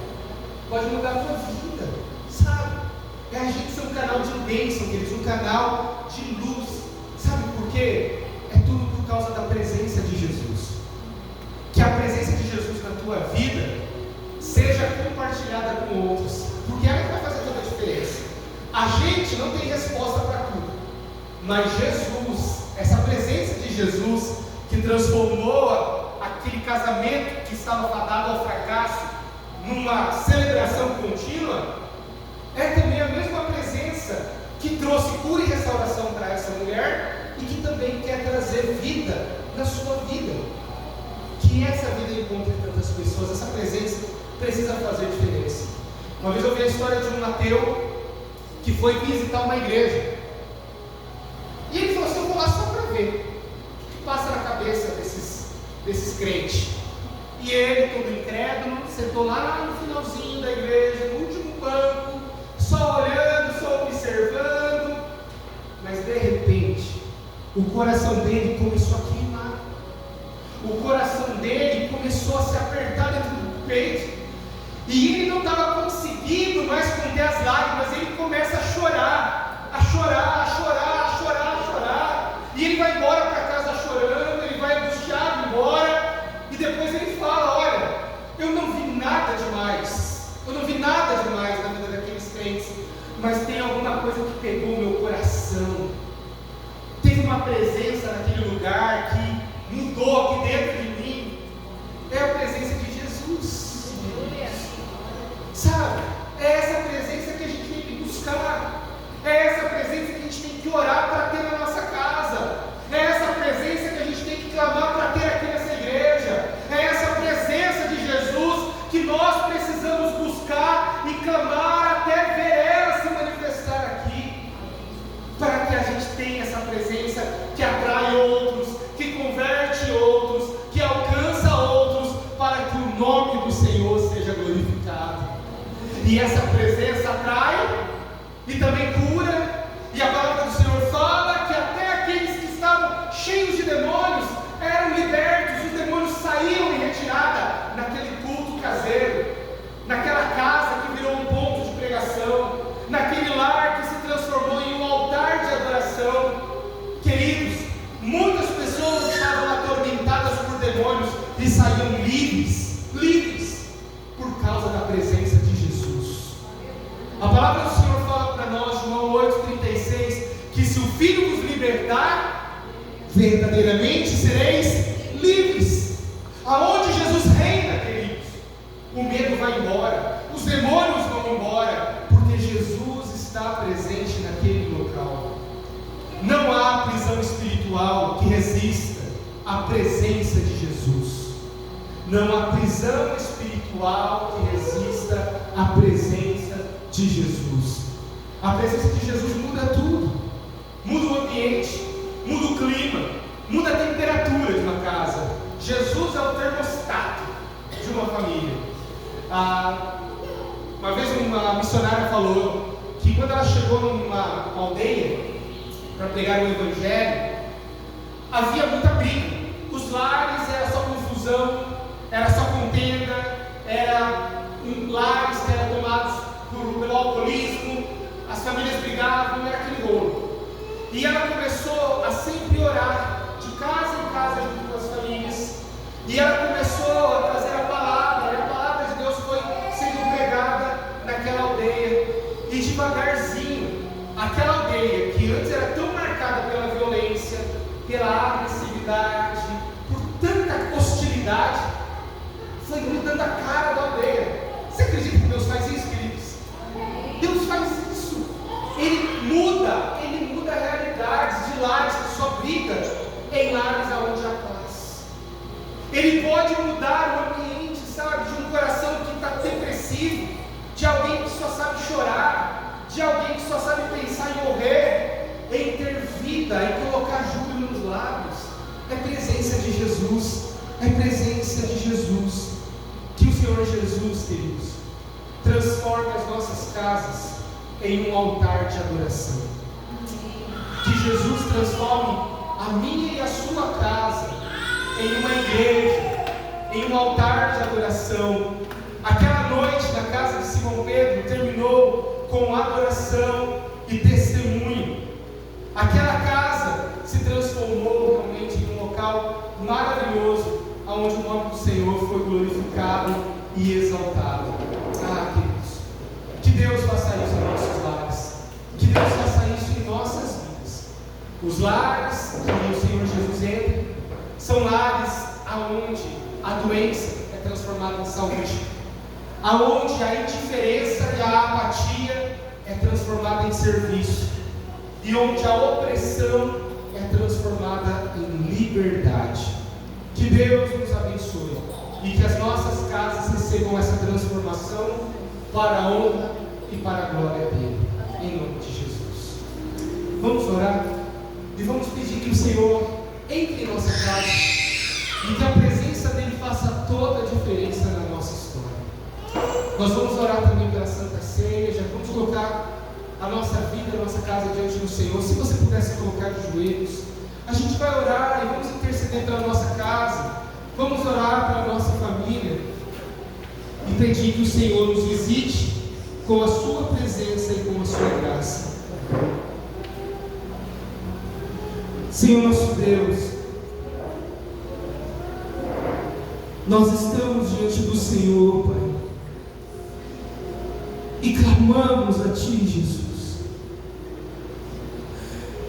pode mudar a tua vida, sabe? É a gente ser um canal de bênção, queridos, um canal de luz. Sabe por quê? É tudo por causa da presença de Jesus. Que a presença de Jesus na tua vida seja compartilhada com outros, porque ela vai fazer toda a diferença. A gente não tem resposta para tudo, mas Jesus, essa presença de Jesus que transformou aquele casamento que estava fadado ao fracasso, numa celebração contínua, é também a mesma presença que trouxe cura e restauração para essa mulher e que também quer trazer vida na sua vida. Que essa vida encontre tantas pessoas, essa presença precisa fazer diferença. Uma vez eu vi a história de um ateu que foi visitar uma igreja. E ele falou assim: eu vou lá só para ver o que passa na cabeça desses crentes. E ele, todo incrédulo, sentou lá no finalzinho da igreja, no último banco, só olhando, só observando. Mas de repente, o coração dele começou a queimar. O coração dele começou a se apertar dentro do peito. E ele não estava conseguindo mais conter as lágrimas. Ele começa a chorar, a chorar, a chorar, a chorar, a chorar. E ele vai embora para casa chorando, ele vai angustiado embora. E depois ele fala: olha, eu não vi nada demais. Eu não vi nada demais na vida daqueles crentes. Mas tem alguma coisa que pegou o meu coração. Teve uma presença naquele lugar que mudou aqui dentro de mim. É a presença de Jesus. Sabe? É essa presença que a gente tem que buscar. É essa presença que a gente tem que orar para ter na nossa casa. É essa presença que a gente tem que clamar para ter aqui nessa igreja. É essa presença de Jesus que nós precisamos buscar e clamar até ver ela se manifestar aqui. Para que a gente tenha essa presença que atrai outros, que converte outros, que alcança outros, para que o nome do Senhor seja glorificado. E essa presença atrai e também cura. E a palavra do Senhor fala que até aqueles que estavam cheios de demônios eram libertos. Os demônios saíam em retirada naquele culto caseiro, naquela casa que virou um ponto de pregação, naquele lar que se transformou em um altar de adoração. Queridos, muitas pessoas estavam atormentadas por demônios e saíam livres por causa da presença de Jesus. A palavra do Senhor fala para nós, João 8,36, que se o Filho vos libertar, verdadeiramente sereis livres. Aonde Jesus reina, queridos, o medo vai embora, os demônios vão embora, porque Jesus está presente naquele local. Não há prisão espiritual que resista à presença de Jesus. Não há prisão espiritual que resista à presença de Jesus. A presença de Jesus muda tudo. Muda o ambiente, muda o clima, muda a temperatura de uma casa. Jesus é o termostato de uma família. Uma vez uma missionária falou que quando ela chegou numa aldeia para pregar o Evangelho, havia muita briga. Os lares era só confusão, era só contenda, era lares que eram tomados pelo alcoolismo, as famílias brigavam, era aquele rolo. E ela começou a sempre orar, de casa em casa, junto com as famílias, e ela começou a trazer a palavra, e a palavra de Deus foi sendo pregada naquela aldeia, e devagarzinho, aquela aldeia que antes era tão marcada pela violência, pela agressividade, por tanta hostilidade, foi mudando a cara da aldeia. Você acredita que Deus faz isso, queridos? Deus faz isso. Ele muda realidades de lares que só brigam em lares onde há paz. Ele pode mudar o ambiente, sabe, de um coração que está depressivo, de alguém que só sabe chorar, de alguém que só sabe pensar em morrer, em ter vida, em colocar júbilo nos lábios. É presença de Jesus, é presença de Jesus. Que o Senhor Jesus, queridos, transforme as nossas casas em um altar de adoração. Que Jesus transforme a minha e a sua casa em uma igreja, em um altar de adoração. Aquela noite na casa de Simão Pedro terminou com adoração e testemunho. Aquela casa se transformou realmente em um local maravilhoso, onde o nome do Senhor foi glorificado e exaltado. Queridos, que Deus faça isso em nossos lares, que Deus faça isso em nossas vidas. Os lares que o Senhor Jesus entra são lares onde a doença é transformada em saúde, aonde a indiferença e a apatia é transformada em serviço, e onde a opressão é transformada em liberdade. Que Deus nos abençoe e que as nossas casas recebam essa transformação para a honra e para a glória dele, em nome de Jesus. Vamos orar e vamos pedir que o Senhor entre em nossa casa e que a presença dele faça toda a diferença na nossa história. Nós vamos orar também pela Santa Ceia, já vamos colocar a nossa vida, a nossa casa diante do Senhor. Se você pudesse colocar de joelhos, a gente vai orar e vamos interceder pela nossa casa, vamos orar pela nossa família e pedir que o Senhor nos visite com a sua presença e com a sua graça. Senhor nosso Deus, nós estamos diante do Senhor, Pai, e clamamos a Ti, Jesus.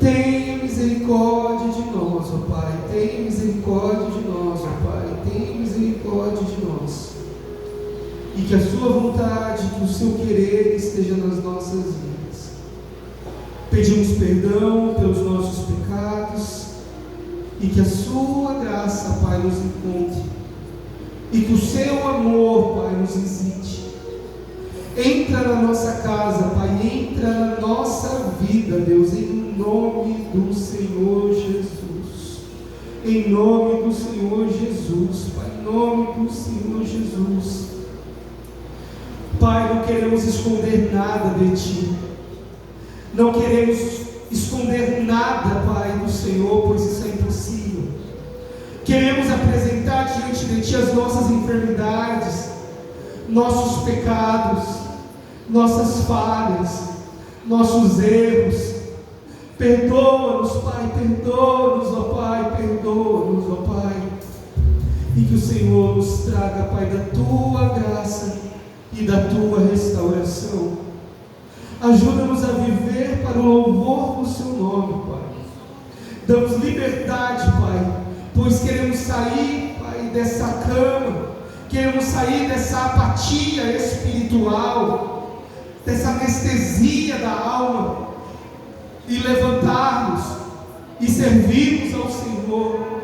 Tenha misericórdia de nós, ó Pai, tenha misericórdia de nós, ó Pai, tenha misericórdia de nós. E que a Sua vontade, que o Seu querer esteja nas nossas vidas. Pedimos perdão pelos nossos pecados e que a Sua graça, Pai, nos encontre e que o Seu amor, Pai, nos visite. Entra na nossa casa, Pai, entra na nossa vida, Deus, em nome do Senhor Jesus. Em nome do Senhor Jesus, Pai, em nome do Senhor Jesus. Pai, não queremos esconder nada de Ti. Não queremos esconder nada, Pai, do Senhor, pois isso é impossível. Queremos apresentar diante de Ti as nossas enfermidades, nossos pecados, nossas falhas, nossos erros. Perdoa-nos, Pai, perdoa-nos, ó Pai, perdoa-nos, ó Pai. E que o Senhor nos traga, Pai, da Tua graça e da Tua restauração. Ajuda-nos a viver para o louvor do Seu nome, Pai. Damos liberdade, Pai, pois queremos sair, Pai, dessa cama, queremos sair dessa apatia espiritual, dessa anestesia da alma, e levantar-nos e servirmos ao Senhor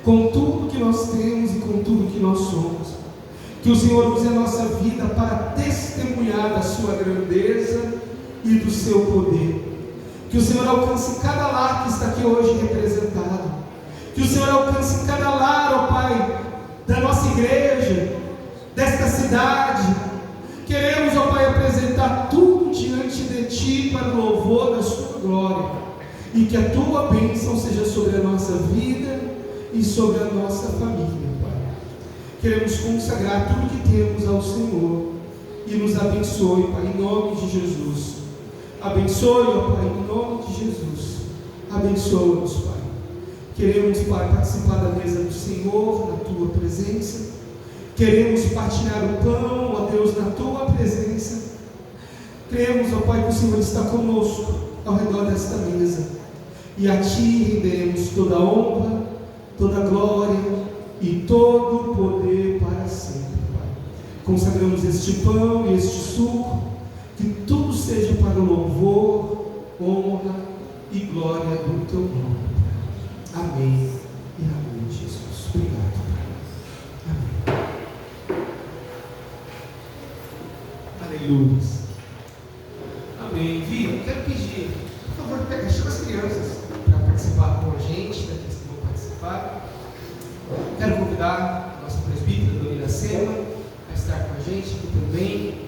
com tudo que nós temos e com tudo que nós somos. Que o Senhor use a nossa vida para testemunhar da Sua grandeza e do Seu poder. Que o Senhor alcance cada lar que está aqui hoje representado. Que o Senhor alcance cada lar, ó Pai, da nossa igreja, desta cidade. Queremos, ó Pai, apresentar tudo diante de Ti para o louvor da Sua glória. E que a Tua bênção seja sobre a nossa vida e sobre a nossa família. Queremos consagrar tudo que temos ao Senhor e nos abençoe, Pai, em nome de Jesus. Abençoe, ó Pai, em nome de Jesus. Abençoa-nos, Pai. Queremos, Pai, participar da mesa do Senhor, na Tua presença. Queremos partilhar o pão, ó Deus, na Tua presença. Cremos, ó Pai, que o Senhor está conosco ao redor desta mesa. E a Ti renderemos toda a honra, toda a glória e todo o poder para sempre, Pai. Consagramos este pão e este suco, que tudo seja para o louvor, honra e glória do Teu nome, Pai. Amém e amém, Jesus. Obrigado, Pai. Amém. Aleluia. Amém. Vi, quero pedir, por favor, chama as crianças para participar com a gente, daqueles que vão participar. Quero convidar a nossa presbítera, Dona Iracema, a estar com a gente aqui também.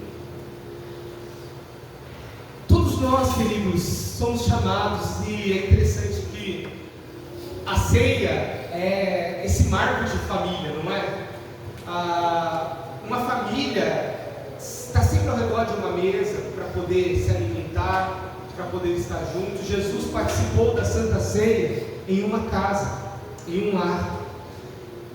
Todos nós, queridos, somos chamados, e é interessante que a ceia é esse marco de família, não é? Uma família está sempre ao redor de uma mesa para poder se alimentar, para poder estar juntos. Jesus participou da Santa Ceia em uma casa, em um lar.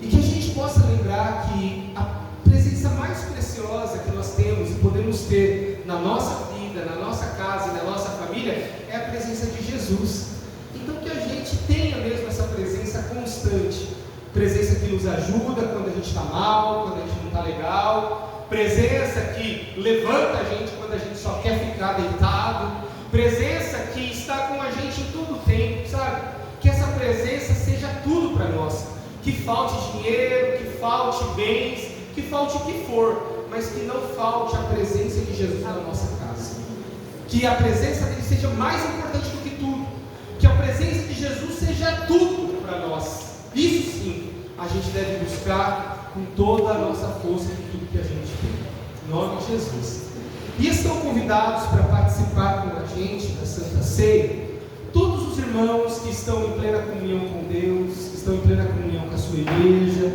E que a gente possa lembrar que a presença mais preciosa que nós temos e podemos ter na nossa vida, na nossa casa e na nossa família é a presença de Jesus. Então que a gente tenha mesmo essa presença constante, presença que nos ajuda quando a gente está mal, quando a gente não está legal, presença que levanta a gente quando a gente só quer ficar deitado, presença que está com a gente em todo o tempo, sabe? Que essa presença seja tudo para nós, que falte dinheiro, que falte bens, que falte o que for, mas que não falte a presença de Jesus na nossa casa, que a presença dele seja mais importante do que tudo, que a presença de Jesus seja tudo para nós. Isso sim, a gente deve buscar com toda a nossa força de tudo que a gente tem, em nome de Jesus. E estão convidados para participar com a gente da Santa Ceia todos os irmãos que estão em plena comunhão com Deus, que estão em plena comunhão com a sua igreja.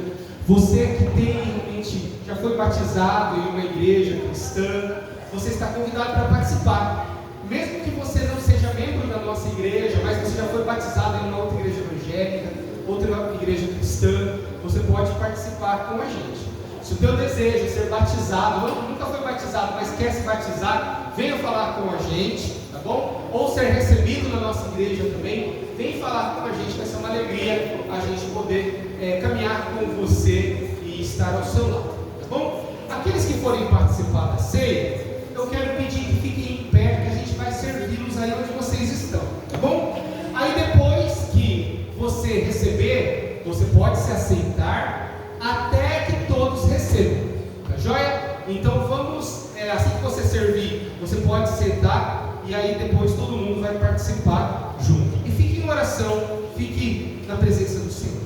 Você que tem realmente, já foi batizado em uma igreja cristã, você está convidado para participar. Mesmo que você não seja membro da nossa igreja, mas você já foi batizado em uma outra igreja evangélica, outra igreja cristã, você pode participar com a gente. Se o teu desejo é ser batizado, nunca foi batizado, mas quer se batizar, venha falar com a gente, tá bom? Ou ser recebido na nossa igreja também, vem falar com a gente, vai ser uma alegria a gente poder caminhar com você e estar ao seu lado, tá bom? Aqueles que forem participar da ceia, eu quero pedir que fiquem em pé, que a gente vai servi-los aí onde vocês estão, tá bom? Aí depois que você receber, você pode se assentar até que todos recebam, tá joia? Então vamos, assim que você servir, você pode sentar e aí depois todo mundo vai participar junto. E fique em oração, fique na presença do Senhor.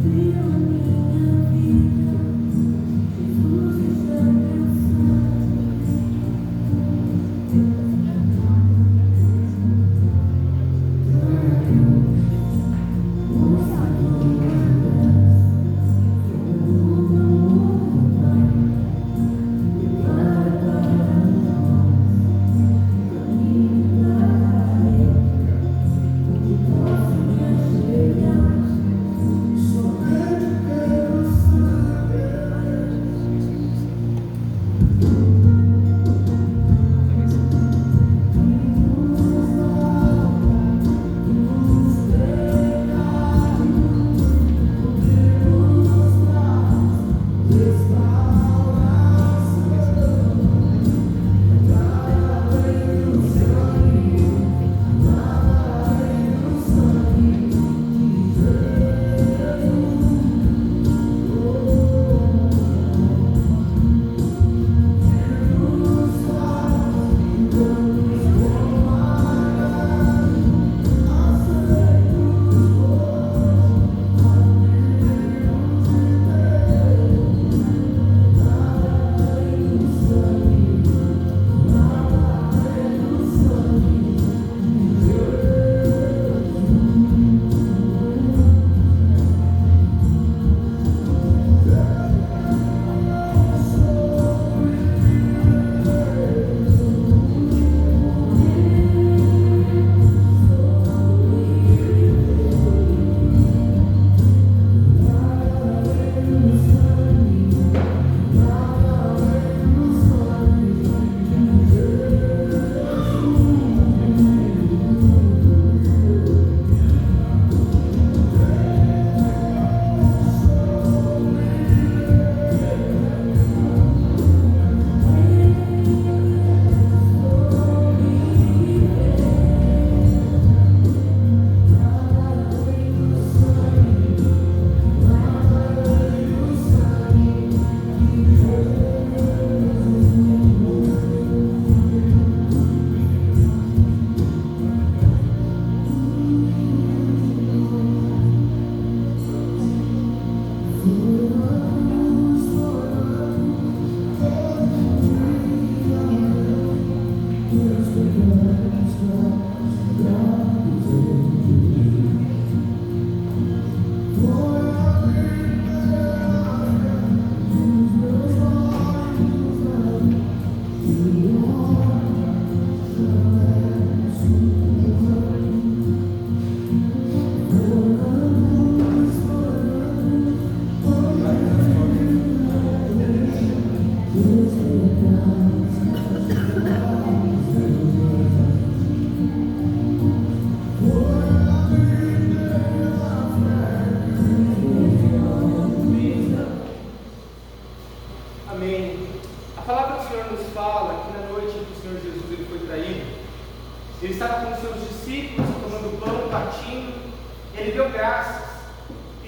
You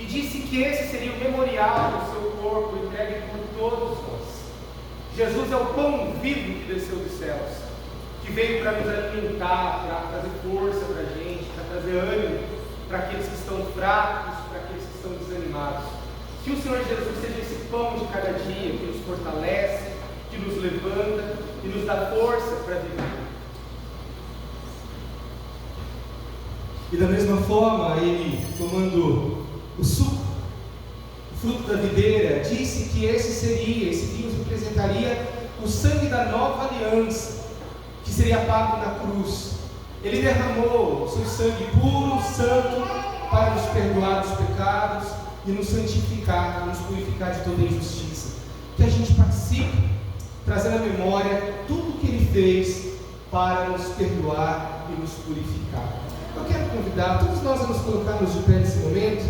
e disse que esse seria o memorial do seu corpo entregue por todos nós. Jesus é o pão vivo que desceu dos céus, que veio para nos alimentar, para trazer força para a gente, para trazer ânimo para aqueles que estão fracos, para aqueles que estão desanimados. Que o Senhor Jesus seja esse pão de cada dia que nos fortalece, que nos levanta e nos dá força para viver. E da mesma forma, ele, tomando o suco, o fruto da videira, disse que esse vinho representaria o sangue da nova aliança, que seria pago na cruz. Ele derramou o seu sangue puro, santo, para nos perdoar dos pecados e nos santificar, nos purificar de toda injustiça. Que a gente participe, trazendo à memória tudo que ele fez para nos perdoar e nos purificar. Eu quero convidar todos nós a nos colocarmos de pé nesse momento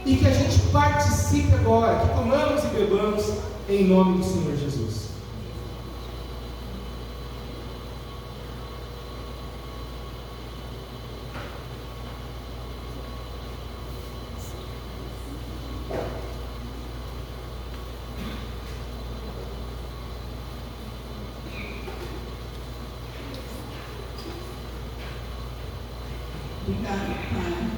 e que a gente participe agora, que comamos e bebamos em nome do Senhor Jesus. Obrigada, Pai.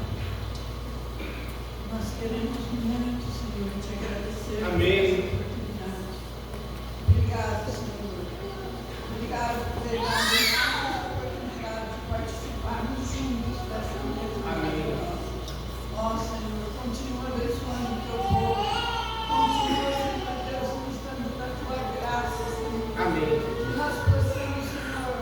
Nós queremos muito, Senhor, te agradecer. Amém. Por essa oportunidade. Obrigado, Senhor. Obrigado por ter dado a oportunidade de participarmos juntos dessa mesma. Amém. Ó, Senhor, continua abençoando o teu povo. Continua, Senhor Deus, nos dando da tua graça, Senhor. Amém. Que nós possamos, Senhor,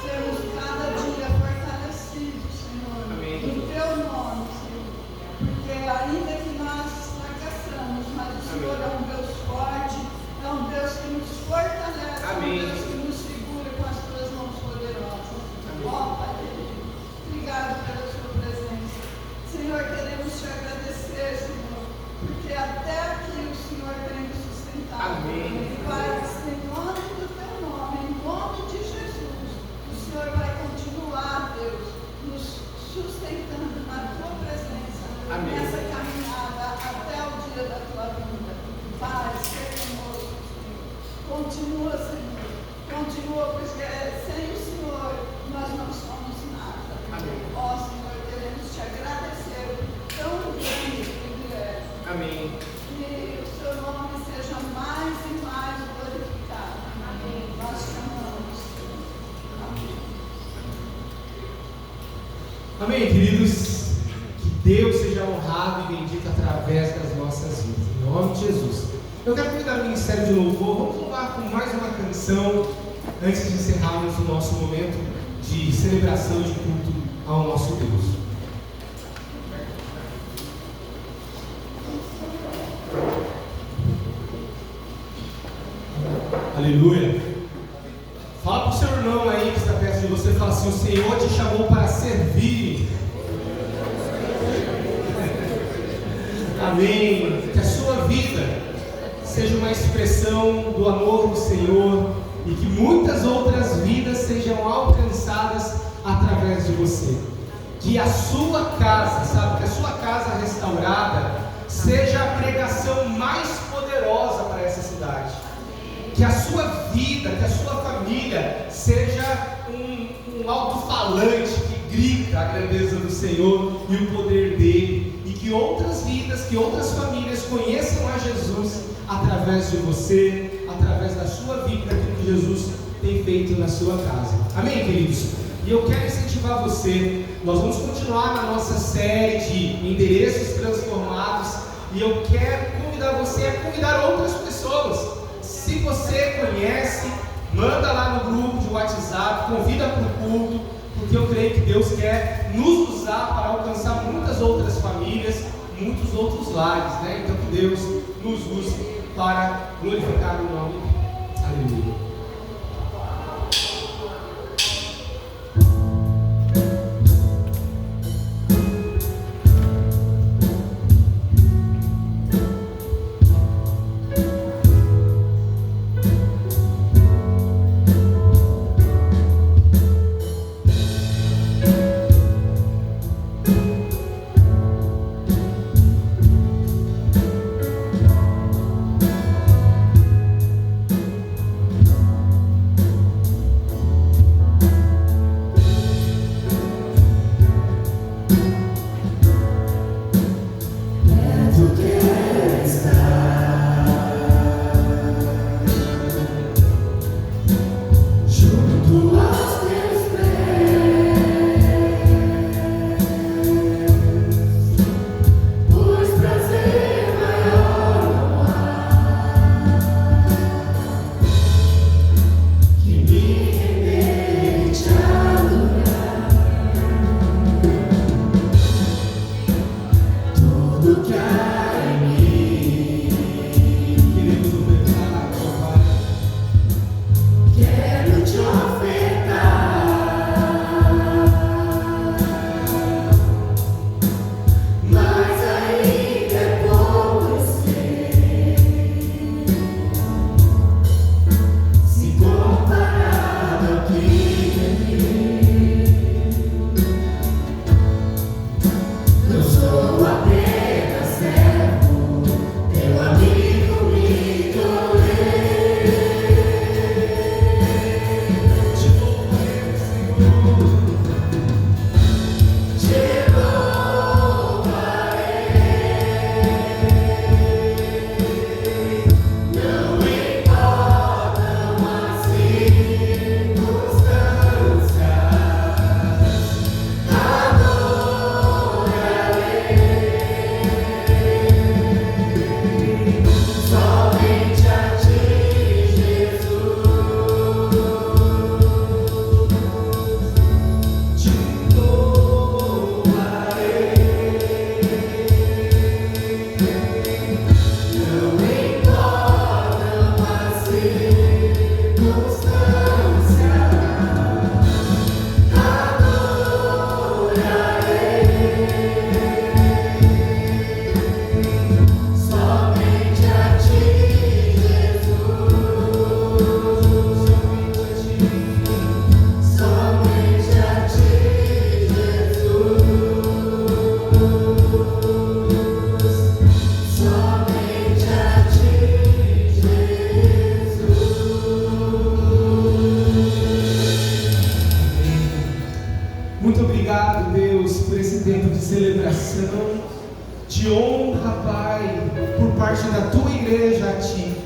sermos cada dia fortalecidos, Senhor, Amém. no teu nome, Senhor. Porque ainda que nós fracassamos, mas o Senhor é um Deus forte, é um Deus que nos fortalece, Amém. é um Deus que nos segura com as tuas mãos poderosas. Ó, Pai querido, obrigado pela sua presença. Senhor, queremos te agradecer, Senhor, porque até aqui o Senhor tem nos sustentado. Amém. Pai, em nome do teu nome, em nome de Jesus, o Senhor vai continuar, Deus, nos sustentando na tua presença, Amém. nessa caminhada até o dia da tua vinda. Pai, seja conosco, Senhor. Continua, Senhor. Continua, porque sem o Senhor nós não somos nada. Amém. Ó, Senhor, queremos te agradecer por tão grande privilégio. Amém. Que o seu nome seja mais e mais glorificado. Amém. Nós te amamos. Amém. Amém, queridos. Que Deus seja honrado e bendito através das nossas vidas. Em nome de Jesus. Eu quero convidar o Ministério de Louvor. Vamos louvar com mais uma canção antes de encerrarmos o nosso momento de celebração de culto ao nosso Deus. Aleluia. Fala para o seu irmão aí que está perto de você, fala assim: o Senhor te chamou para servir. Amém. Que a sua vida seja uma expressão do amor do Senhor e que muitas outras vidas sejam alcançadas através de você. Que a sua casa, sabe, que a sua casa restaurada seja a pregação mais poderosa para essa cidade. Que a sua vida, que a sua família seja um alto-falante que grita a grandeza do Senhor e o poder dele, e que outras vidas, que outras famílias conheçam a Jesus através de você, através da sua vida, daquilo que Jesus tem feito na sua casa. Amém, queridos? E eu quero incentivar você. Nós vamos continuar na nossa série de endereços transformados, e eu quero convidar você a convidar outras pessoas. Se você conhece, manda lá no grupo de WhatsApp, convida para o culto, porque eu creio que Deus quer nos usar para alcançar muitas outras famílias, muitos outros lares, né? Então que Deus nos use para glorificar o nome dele. Aleluia. que há em mim. Queremos ofertar, ó Pai. Quero te ofertar, mas ainda é pouco eu sei, se comparado ao que eu sou apenas servo, teu amigo me tornei. Te louvarei, Senhor. Te louvarei. Não importam as circunstâncias, somente a ti, Jesus. Te louvarei. Não importam as circunstâncias, somente a ti, Jesus. Somente a ti, Jesus. Somente a ti, Jesus. Muito obrigado, Deus, por esse tempo de celebração, de honra, Pai, por parte da tua igreja a ti.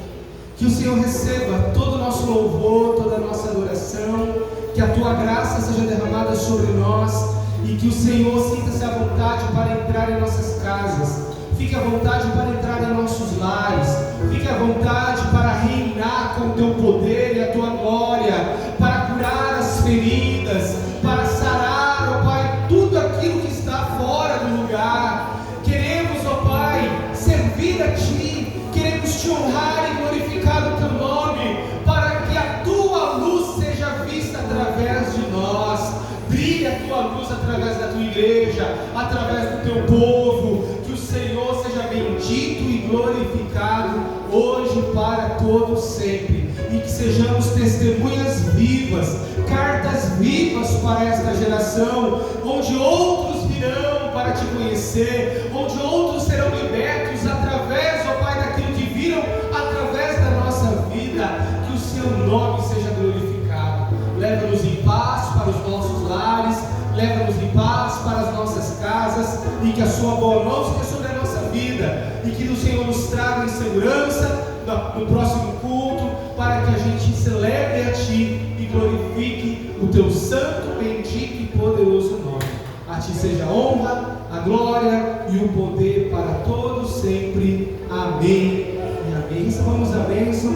Que o Senhor receba todo o nosso louvor, toda a nossa adoração, que a tua graça seja derramada sobre nós e que o Senhor sinta-se à vontade para entrar em nossas casas. Fique à vontade para entrar em nossos lares. Fique à vontade para reinar com o teu poder e a tua glória, para curar as feridas, para sarar, ó Pai, tudo aquilo que está fora do lugar. Queremos, ó Pai, servir a Ti, queremos Te honrar e glorificar o Teu nome, para que a Tua luz seja vista através de nós. Brilhe a Tua luz através da Tua igreja, através do Teu povo. Que o Senhor seja bendito e glorificado hoje para todos sempre, e que sejamos testemunhas vivas, cartas vivas para esta geração, onde outros virão para Te conhecer, onde outros serão libertos através, ó Pai, daquilo que viram através da nossa vida. Que o Seu nome seja glorificado. Leva-nos em paz para os nossos lares, leva-nos em paz para as nossas casas, e que a Sua boa mão seja sobre a nossa vida, e que o Senhor nos traga em segurança no próximo culto, para que a gente celebre a Ti e glorifique o Teu santo, bendito e poderoso nome. A Ti seja a honra, a glória e o poder para todos sempre. Amém e amém. Recebamos a bênção.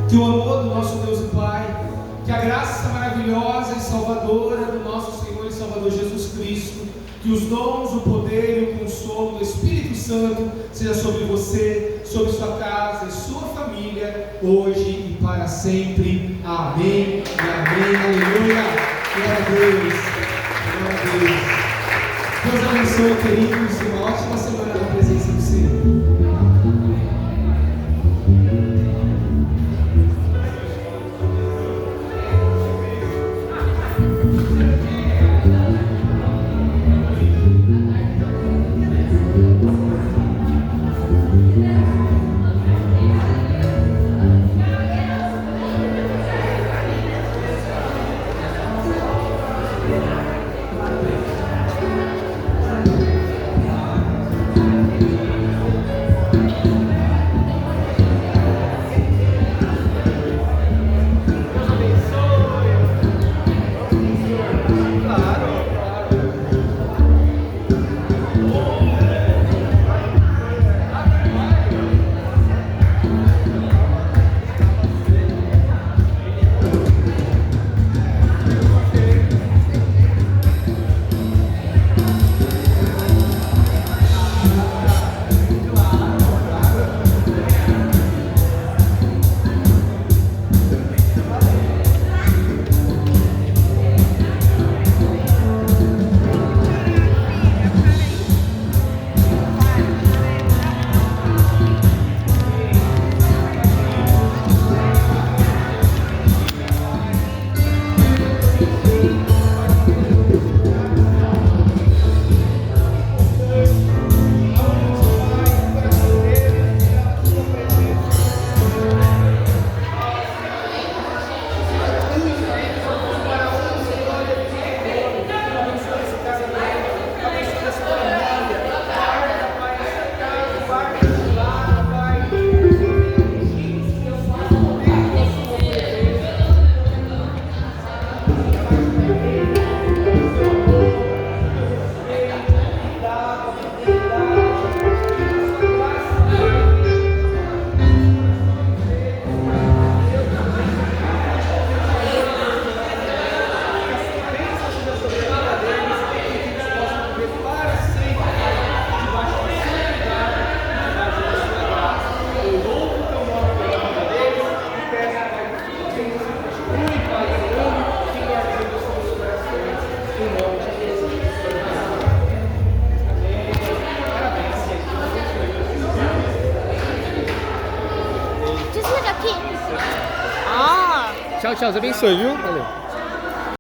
Que o amor do nosso Deus e Pai, que a graça maravilhosa e salvadora do nosso Senhor e Salvador Jesus Cristo, que os dons, o poder e o consolo do Espírito Santo seja sobre você, sobre sua casa e sua família, hoje e para sempre. Amém e amém. Aleluia. Glória a Deus. Glória a Deus. Deus abençoe, queridos, e uma ótima semana na presença do Senhor. Ah! Tchau, tchau. Deus abençoe, viu? Valeu.